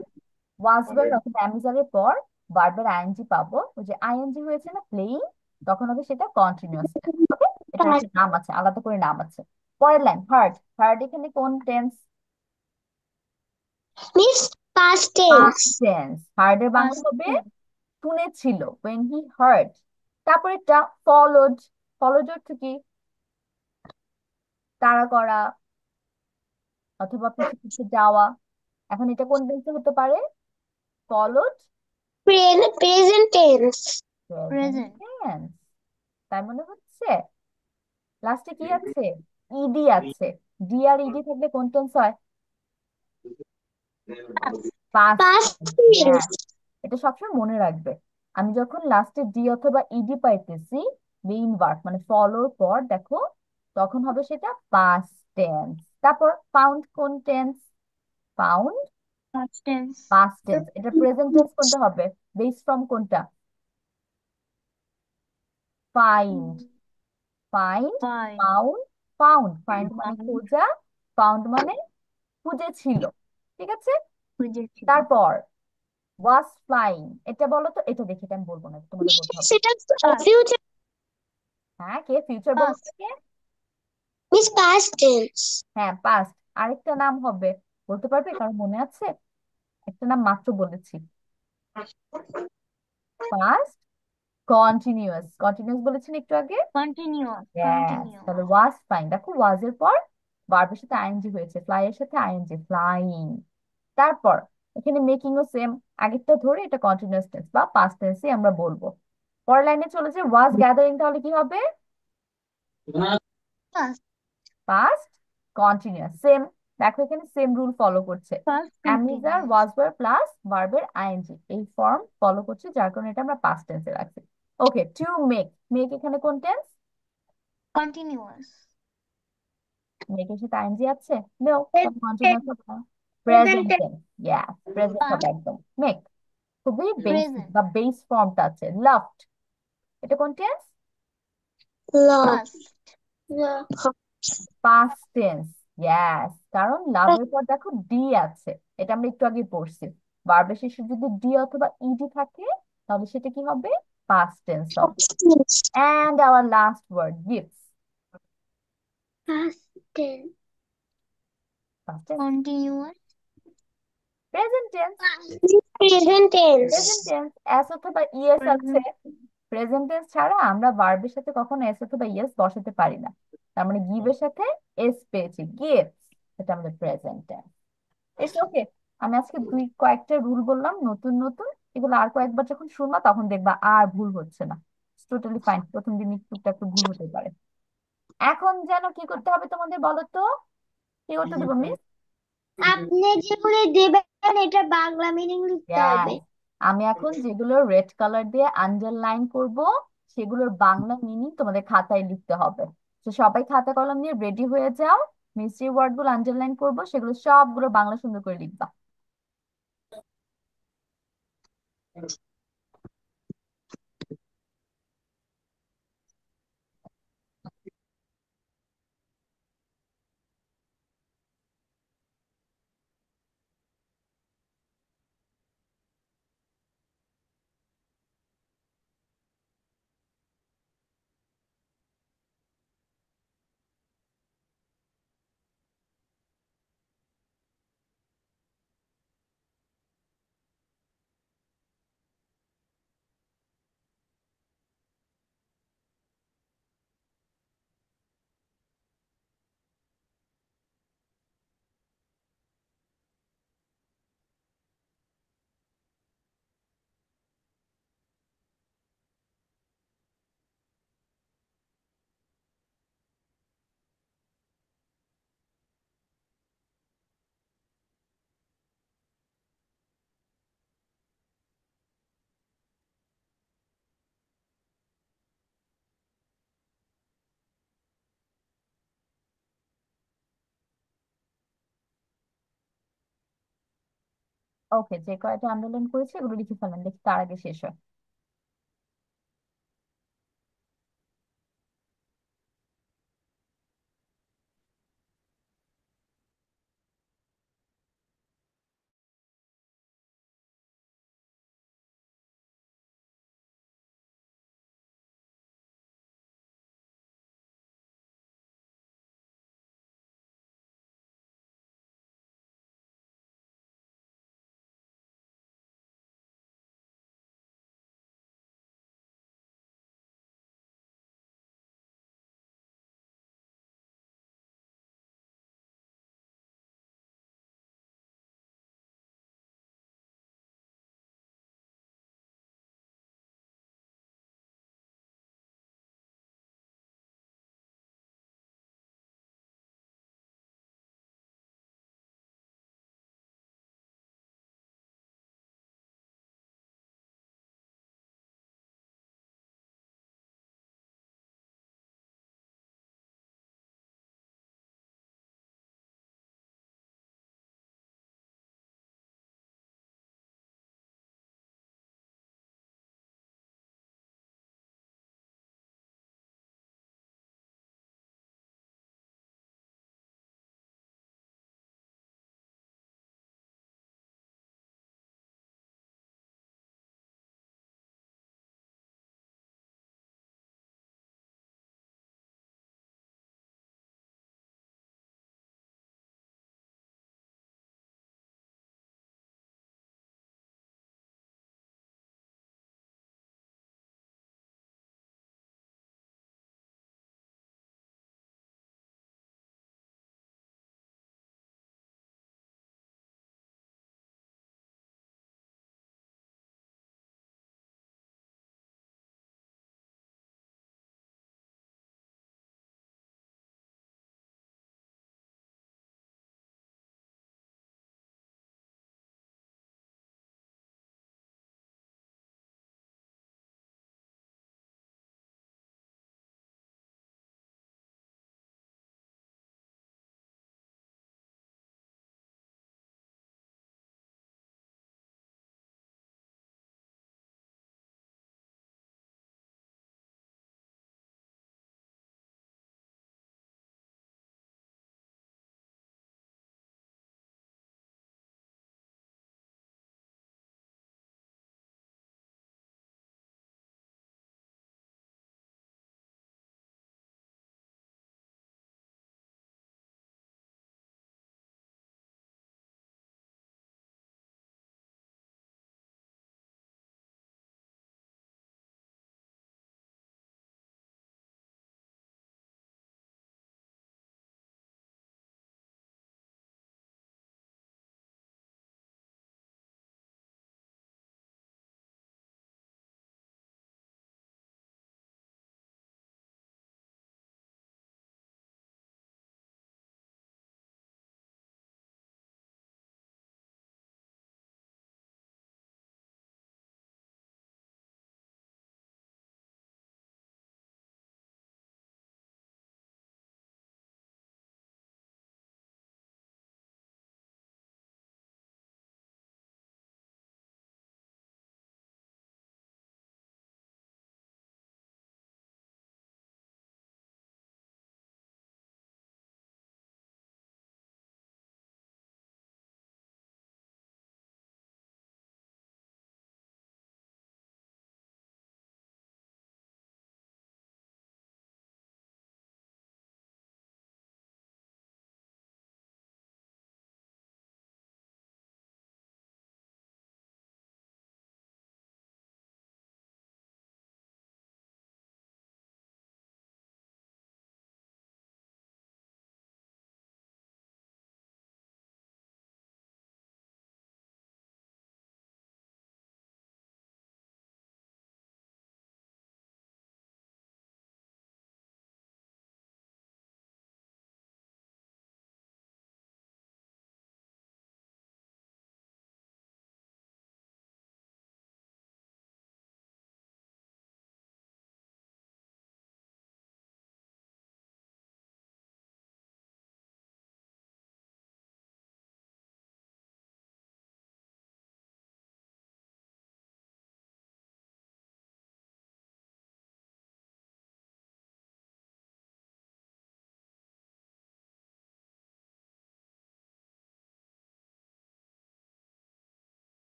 ওয়াজ ওয়্যার অথবা অ্যামিজারের পর ভার্বের আইএনজি পাবো, ওই যে আইএনজি হয়েছে না প্লেইং, তখন হবে সেটা কন্টিনিউয়াস টেন্স। ওকে, এটার একটা নাম আছে, আলাদা করে নাম আছে। পরের লাইন হার্ড, হার্ড এখানে কোন tense? Miss past tense. Past tense. Hard এর বাংলা পাস্ট হবে টেন্স। শুনেছিল, when he heard। তারপরে এটা followed, followed অর্থ কি? তাড়া করা অথবা পিছু পিছু যাওয়া। এখন এটা কোন টেন্সে হতে পারে? followed present tense. Present present. Tense, তাই মনে হচ্ছে। লাস্টে কি আছে? ইডি আছে। ডি আর ইডি থাকলে কোন টেন্স হয়? Past past tense. টেন্স। এটা সবসময় মনে রাখবে। আমি যখন লাস্টে ডি অথবা ইডি পাইতেছি মেইন ভার্ব মানে ফলোর পর, দেখো তখন হবে সেটা পাস্ট টেন্স। তারপর ফাউন্ড কোন tense? Found past tense. Past tense. এটা প্রেজেন্ট টেন্স কোনটা হবে? বেস ফ্রম কোনটা? Find, find, fine. Found, found. Find মানে খোঁজা, ফাউন্ড মানে খুঁজেছিল। ঠিক আছে। খুঁজেছিল। তারপর ওয়াজ ফ্লাইং, এটা বলো তো। এটা দেখি, এটা আমি বলবো না, তোমাদের বলতে হবে। সেটা পাস্ট। ফিউচার। হ্যাঁ, কে ফিউচার বলো পাস্ট। তো কে? Miss past tense. হ্যাঁ পাস্ট। আরেকটা নাম হবে, বলতে পারবে? কারণ মনে আছে? একটা নাম মাত্র বলেছি, পাস্ট কন্টিনিউয়াস। কন্টিনিউয়াস বলেছেন একটু আগে। কন্টিনিউয়াস। Yes, continuous. তাহলে ওয়াজ ফ্লাইং, দেখো ওয়াজ এর পর ভার্বের সাথে আইএনজি হয়েছে, ফ্লাই এর সাথে আইএনজি, ফ্লাইং। তারপর এখানে মেকিং ও সেম, আগেরটা ধরে এটা কন্টিনিউয়াস টেন্স বা পাস্ট টেন্সই আমরা বলবো। পরের লাইনে চলে যে ওয়াজ গ্যাদারিং, তাহলে কি হবে? পাস্ট। Past continuous, same. দেখো এখানে সেম রুল ফলো করছে। Past am is are continuous. ওয়াজ ওয়্যার প্লাস ভার্বের আইএনজি, এই ফর্ম ফলো করছে, যার কারণে এটা আমরা পাস্ট টেন্সে রাখছি। ওকে, টু মেক, মেক এখানে কোন টেন্স? কন্টিনিউয়াস। মেকের সাথে আইএনজি আছে? নো, তখন কন্টিনিউয়াস হবে না। Present present tense. Tense, yes present হবে পাস্ট। একদম। মেক খুবই বেসিক প্রেজেন্ট। বা বেস ফর্মটা আছে। লাভড, এটা কোন টেন্স? লাভ। পাস্ট। Past tense, yes. কারণ লাভের পর দেখো ডি আছে, এটা আমরা একটু আগে পড়ছি। ভার্বের শেষে যদি ডি অথবা ইডি থাকে, তাহলে সেটা কি হবে? পাস্ট টেন্স হবে। And our last word gifts, past tense. Past tense, continuous. Present tense. Present tense. Present tense S অথবা ইএস আছে। প্রেজেন্ট। প্রেজেন্ট টেন্স ছাড়া আমরা ভার্বের সাথে কখনো এস অথবা ইএস বসাতে পারি না। তার মানে গিভের সাথে এস পেয়েছি, গিভস, এটা আমাদের প্রেজেন্ট টেন্স। It's okay. আমি আজকে কয়েকটা রুল বললাম নতুন নতুন, এগুলো আর কয়েকবার যখন শুনবা তখন দেখবা আর ভুল হচ্ছে না। টোটালি ফাইন, প্রথম দিন একটু একটু ভুল হতে পারে। এখন যেন কি করতে হবে তোমাদের বলো তো? কি করতে দেবো মিস? আপনি যেগুলো দেবেন এটা বাংলা মিনিং লিখতে হবে। Yes, আমি এখন যেগুলো রেড কালার দিয়ে আন্ডারলাইন করব, সেগুলোর বাংলা মিনিং তোমাদের খাতায় লিখতে হবে। তো সবাই খাতা কলম নিয়ে রেডি হয়ে যাও। মিস যে ওয়ার্ড গুলো আন্ডারলাইন করবো সেগুলো সবগুলো বাংলা সুন্দর করে লিখবা। ওকে, যে কয়টা আন্ডারলাইন করেছি এগুলো লিখে ফেলেন, দেখি তার আগে শেষ হয়।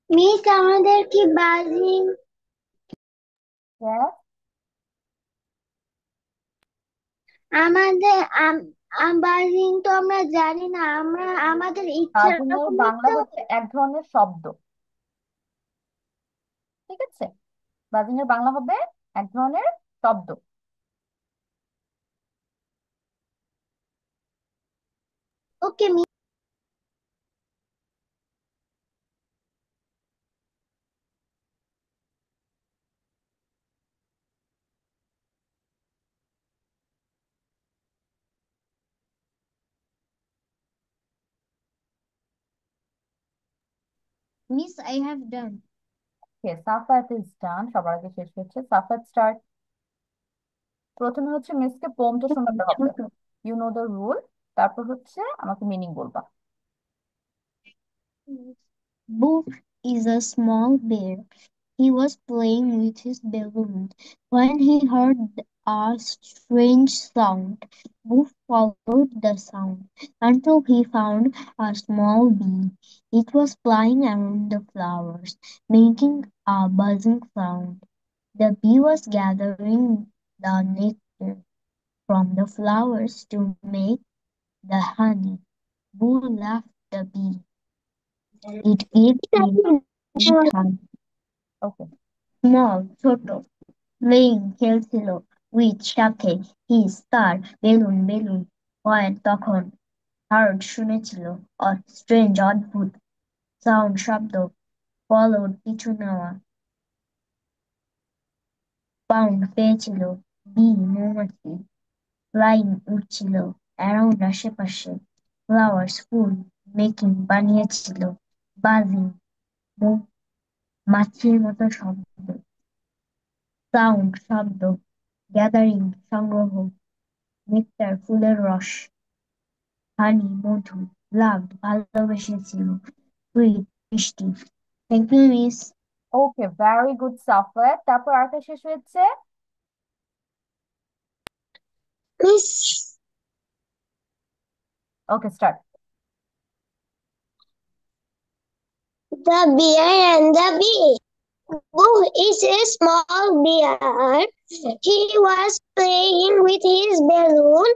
মিস আমাদের কি বাজিং Yes, আমাদের বাজিং তো আমরা জানি না, আমরা আমাদের ইচ্ছা বাজিং এর রকম বাংলা লিখতে হচ্ছে হবে। এক ধরনের শব্দ। ঠিক আছে, বাজিং এর বাংলা হবে এক ধরনের শব্দ। ওকে miss. Miss, I have done. Okay, Safat is done, সবার আগে শেষ হচ্ছে। সাফাত স্টার্ট। প্রথমে হচ্ছে মিসকে পোমটা শোনাতে হবে, ছোট। You know the rule. তারপর হচ্ছে আমাকে মিনিং বলবা। Boof is a small bear. He was playing with his balloon when he heard a strange sound. Boof followed the sound until he found a small bee. It was flying around the flowers, making a buzzing sound. The bee was gathering the nectar from the flowers to make the honey. Boo left the bee. It gave him sweet honey. Okay, small ছোট playing খেলছিল with সাথে his তার balloon balloon when তখন hard শুনেছিল strange অদ্ভুত sound শব্দ followed পিছু নেওয়া pound পেয়েছিল বি মৌমাছি ফ্লাইং উড়ছিল অ্যারাউন্ড আশেপাশে ফ্লাওয়ার্স ফুল মেকিং বানিয়েছিল বাজিং মাছির মতো শব্দ সাউন্ড শব্দ গ্যাদারিং সংগ্রহ নেকটার ফুলের রস হানি মধু লাভড ভালোবেসেছিল সুইট মিষ্টি thank you miss okay, very good Safat. তারপর আরেকটা শেষ হয়েছে। Miss okay, start. The bear and the bee. Boo is a small bear. He was playing with his balloon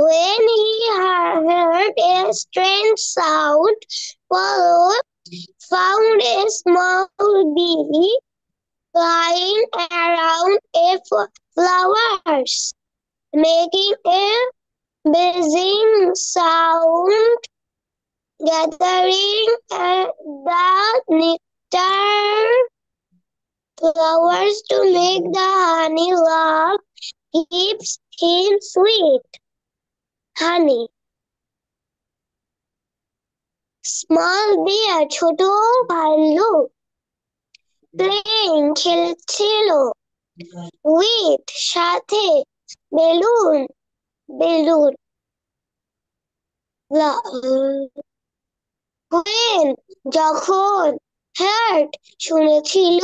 when he heard a strange sound. Followed, found a small bee flying around a flowers, making a buzzing sound, gathering the nectar flowers to make the honey love keeps him sweet honey. Small bear ছোট ভাল্লুক playing খেলছিল with সাথে balloon balloon when যখন heard শুনেছিল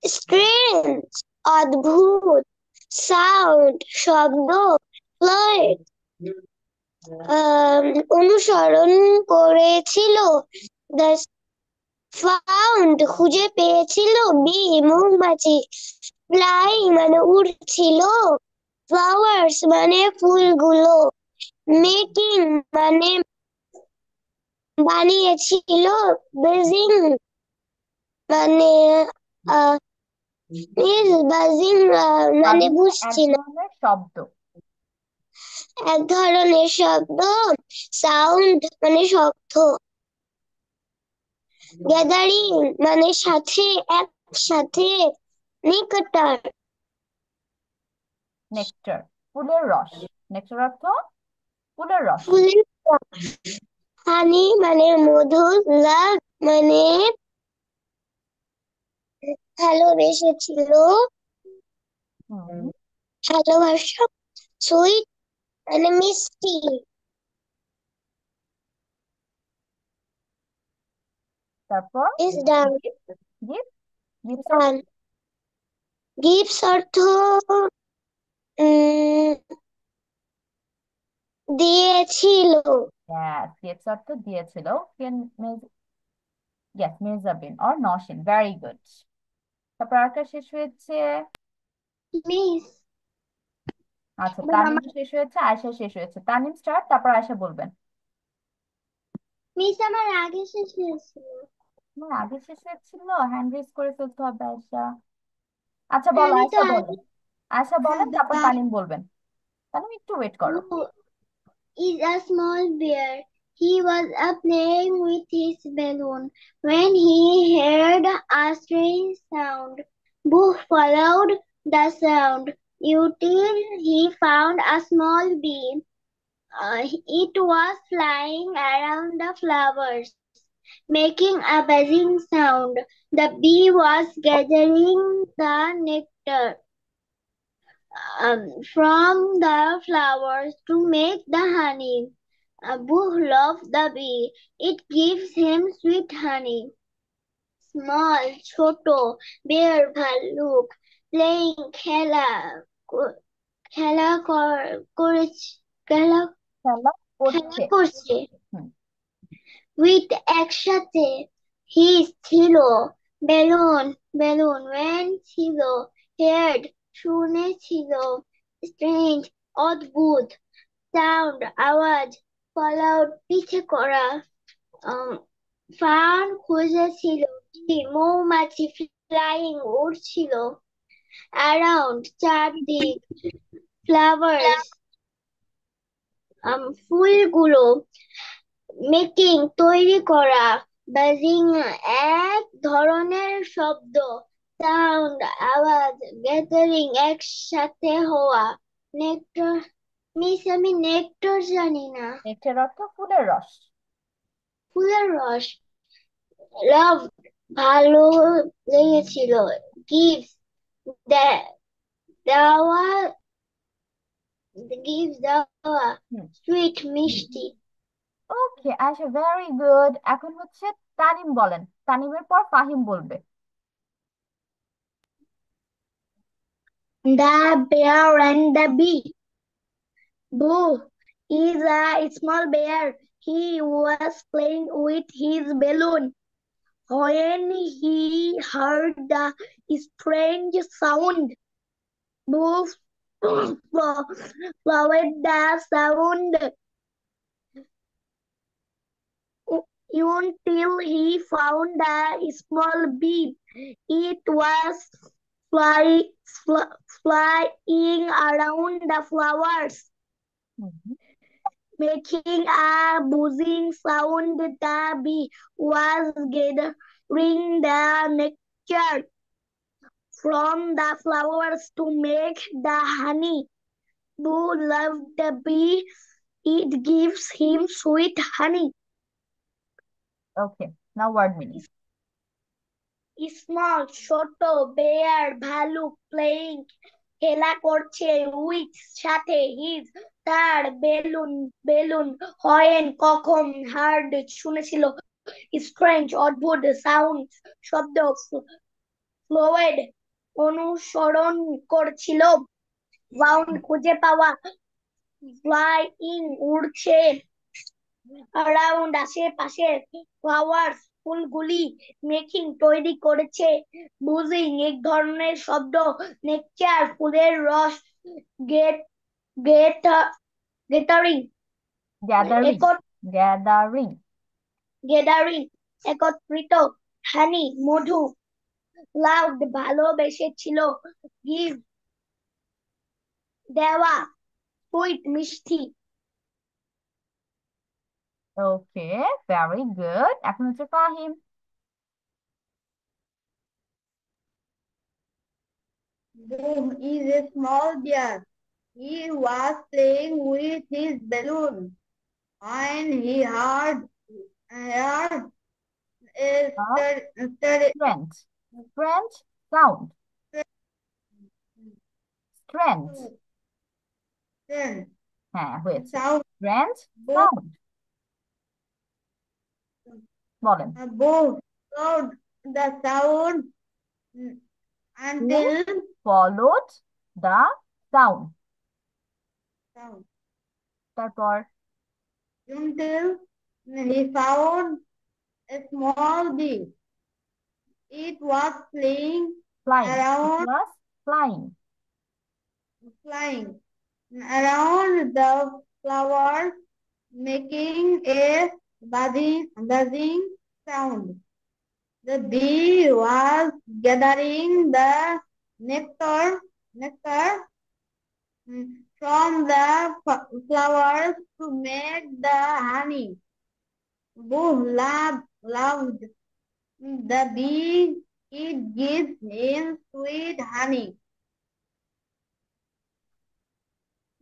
strange অদ্ভুত sound শব্দ flight অনুসরণ করেছিল the found খুঁজে পেয়েছিল বি মৌমাছি ফ্লাই মানে উড়ছিল ফ্লাওয়ার্স মানে ফুলগুলো মেকিং মানে বানিয়েছিল বেজিং মানে বাজিং মানে বাজিং এক বুঝছি না ধরনের শব্দ। এক ধরনের শব্দ সাউন্ড মানে শব্দ গ্যাদারিং মানে সাথে একসাথে নিকটার নেকটার, ফুলের রস। নেকটার অর্থ ফুলের রস। ফুলের হানি মানে মধু লাভ মানে ভালোবেসেছিল হুম, ভালোবাসা সুইট মানে মিষ্টি তারপর is done gift. Gift, gift done gifts অর্থ উম, দিয়েছিল গিফট অর্থ দিয়েছিল। কেন yes, Mirjabin or Nowshin, very good. তারপর আরেকটা শেষ হয়েছে। মিস আচ্ছা, এবার তানিম আমার শেষ হয়েছে, আয়শা শেষ হয়েছে। তানিম স্টার্ট, তারপর আয়শা বলবেন। মিস আমার আগে শেষ হয়েছিল। তোমার আগে শেষ হয়েছিল, হ্যান্ড রেজ করে ফেলতে হবে আয়শা। আচ্ছা বলো, আমি তো আয়শা আগে বলেন। আয়শা বলেন, তারপর the তানিম বলবেন। তানিম একটু ওয়েট করো। who is a small bear. He was playing with his balloon when he heard a strange sound. Boo followed the sound until he found a small bee. It was flying around the flowers, making a buzzing sound. The bee was gathering the nectar from the flowers to make the honey. Abu loved the bee. It gives him sweet honey. Small, ছোট, bear, ভাল্লুক, playing, খেলা করেছে, খেলা খেলা খেলা করছে। করছে। হুম। With একসাথে, his ছিল, বেলুন, বেলুন, when ছিল, heard, শুনেছিল, strange, অদ্ভুত, sound, আওয়াজ, followed, পিছে করা, um, ফান খুঁজেছিল, মৌমাছি, flying, উড়ছিল, around, চারদিক, flowers, ফুলগুলো, মেকিং, তৈরি করা, বাজিং, এক ধরনের শব্দ, সাউন্ড, আওয়াজ, গ্যাদারিং, একসাথে হওয়া, নেক্টর। মিস আমি নেক্টর জানি না। নেকটার অর্থ ফুলের রস। ফুলের রস। লাভ, ভালো লেগেছিল। গিভস, দেওয়া, গিভস, দেওয়া, হুম। সুইট, মিষ্টি। ওকে আয়শা, ভেরি গুড। এখন হচ্ছে তানিম বলেন। তানিমের পর ফাহিম বলবে। The bear and the bee. Boo is a small bear. He was playing with his balloon when he heard the strange sound. Boo followed the sound until he found a small bee. It was fly, flying around the flowers, hmm. making a buzzing sound. The bee was gathering the nectar from the flowers to make the honey. Boo loved the bee. It gives him sweet honey. Okay, now word meaning. Small, ছোট, bear, ভালুক, playing, খেলা করছে, with, সাথে, his, তার, balloon, balloon, হয়েন, কখন, heard, শুনেছিল, strange, অদ্ভুত, sound, শব্দ, Floyd, অনুসরণ করছিল, বাউন্ড, খুঁজে পাওয়া, ফ্লাইং, উড়ছে, অ্যারাউন্ড, আশেপাশে, ফ্লাওয়ার্স, ফুলগুলি, মেকিং, তৈরি করেছে, বুজিং, এক ধরনের শব্দ, নেকচার, ফুলের রস, গেট গেটারিং, গ্যাদারিং। গ্যাদারিং। গেদারিং, একত্রিত, হানি, মধু, লাউড, ভালোবেসেছিল, গিভ, দেওয়া, সুইট, মিষ্টি। ওকে, ভেরি গুড। এখন হচ্ছে Fahim. Boom is a small bear. He was playing with his balloon when he heard a strange. Strange sound. Strange. হ্যাঁ, হয়েছে। sound. স্ট্রেঞ্জ Boom, সাউন্ড বলেন। boom followed the sound Who until followed the sound? তারপর until he found a small bee. It was Flying. It around, was flying. flying around the flowers, making a buzzing sound. The bee was gathering the nectar from the flowers to make the honey. Boo loved the bee. It gives him sweet honey.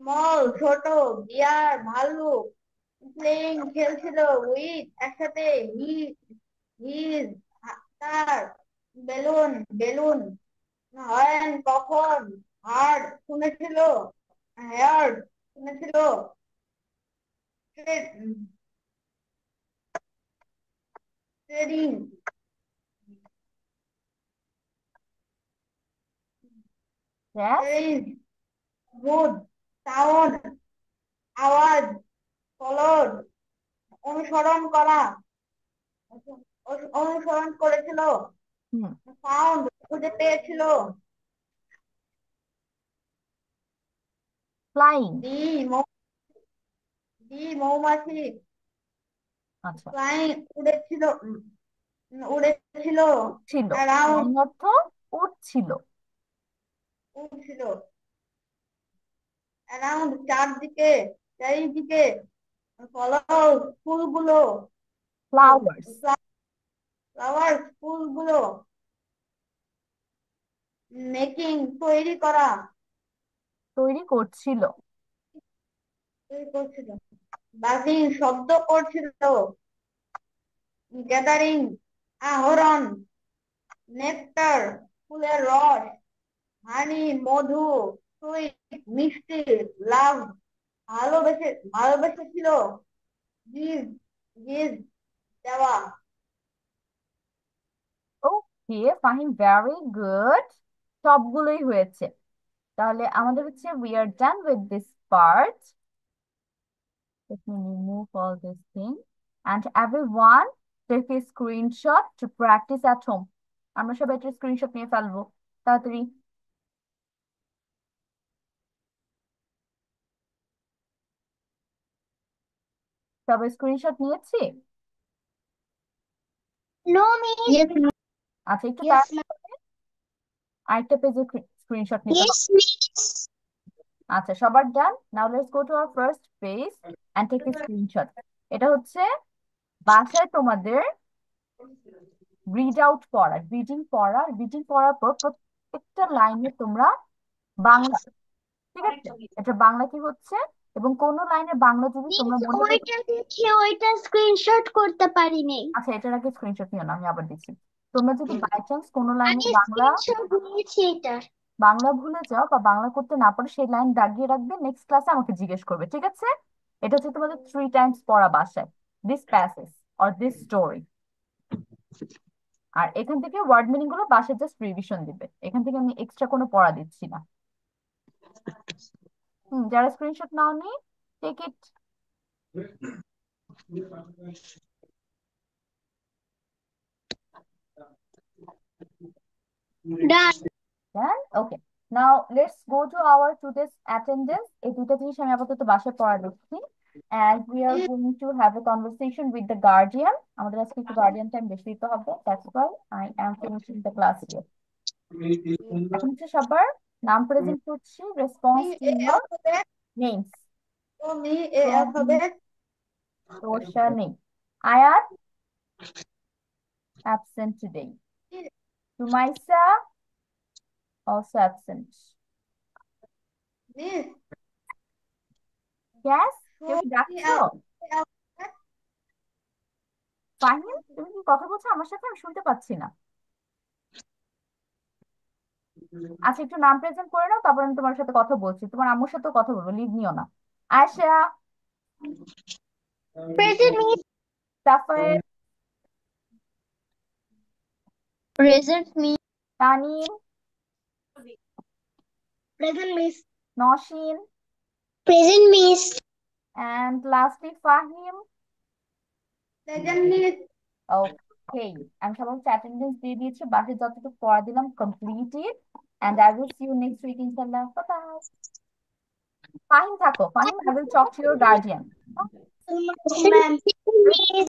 Small, ছোট, বিয়ার, ভাল্লুক playing খেলছিল with একসাথে his তার balloon horn কখন heard শুনেছিল heard শুনেছিল trading Yes. Good sound আওয়াজ followed অনুসরণ করা অনুসরণ করেছিল Hmm. সাউন্ড খুঁজে পেয়েছিল Flying. মৌমাছি আচ্ছা। ফ্লাইং উড়েছিল ছিল। অ্যারাউন্ড flying অর্থ উড়ছিল। উড়ছিল অ্যারাউন্ড চারিদিকে ফুলগুলো Flowers. ফুলগুলো মেকিং তৈরি করছিল। করছিল বাজিং শব্দ করছিল গ্যাদারিং আহরণ নেকটার ফুলের রস হানি মধু সুইট মিষ্টি লাভ ভালোবেসেছিল গিজ গিজ দেওয়া ওকে ফাহিম, ভেরি গুড। সবগুলোই হয়েছে। তাহলে আমাদের হচ্ছে we are done with this part. Let me remove all this thing. And everyone take a screenshot to practice at home. আমরা সবাই একটা স্ক্রিনশট নিয়ে ফেলবো তাড়াতাড়ি। সবাই স্ক্রিনশট নিয়েছি? No, miss. Yes, ma'am. আচ্ছা, একটু Yes, তাড়াতাড়ি আরেকটা পেজে স্ক্রিনশট নিতে Yes, হবে। miss. আচ্ছা, সবার done. Now let's go to our first page and take a screenshot. এটা হচ্ছে বাসায় তোমাদের রিডিং পড়ার পর প্রত্যেকটা লাইনে তোমরা বাংলা, ঠিক আছে, এটা বাংলা কি হচ্ছে এবং কোন লাইনের বাংলা যদি তোমরা Miss, মনে করো। ওইটা দেখে ওইটা স্ক্রিনশট করতে পারিনি। আচ্ছা, এটার আগে স্ক্রিনশট নিও না, আমি আবার দিচ্ছি। তোমরা যদি বাই চান্স কোন লাইনের আমি বাংলা স্ক্রিনশট নিয়েছি এটার। ভুলে যাও বা বাংলা করতে না পারো, সেই লাইন দাগিয়ে রাখবে, নেক্সট ক্লাসে আমাকে জিজ্ঞেস করবে, ঠিক আছে? এটা হচ্ছে তোমাদের 3 টাইমস পড়া বাসায়, this passage or this story. আর এখান থেকে ওয়ার্ড মিনিং গুলো বাসায় জাস্ট রিভিশন দিবে, এখান থেকে আমি এক্সট্রা কোনো পড়া দিচ্ছি না। যারা স্ক্রিনশট নাওনি, take it. Done. Done? Okay. Now let's go to our today's attendance. এই দুটো জিনিস আমি আপাতত বাসায় পড়া দিচ্ছি। And we are going to have a conversation with the guardian. আমাদের আজকে একটু গার্ডিয়ান টাইম বেশি দিতে হবে। That's why I am finishing the class here. এখন হচ্ছে সবার নাম প্রেজেন্ট করছি, রেসপন্স টু ইউর নেমস। তোষা নেই। আয়াত absent today. Tumaisa also absent. Yes, কেউ কি ডাকছো? ফাহিম, তুমি কি কথা বলছো আমার সাথে? আমি শুনতে পাচ্ছি না। আচ্ছা, একটু নাম প্রেজেন্ট করে নাও, তারপর আমি তোমার সাথে কথা বলছি। তোমার আম্মুর সাথেও কথা বলবো, লিভ নিও না। Ayesha, Present, miss. Safayet, Present, miss. Tanim, Present, miss. Nowshin, Present, miss. and lastly Fahim. ওকে, আমি সবাইকে অ্যাটেন্ডেন্স দিয়ে দিয়েছি, বাকি যতটুকু পড়া দিলাম completed. And I will see you next week ইনশাআল্লাহ। Bye bye. ফাহিম থাকো, Fahim, I will talk to your guardian. Ma'am.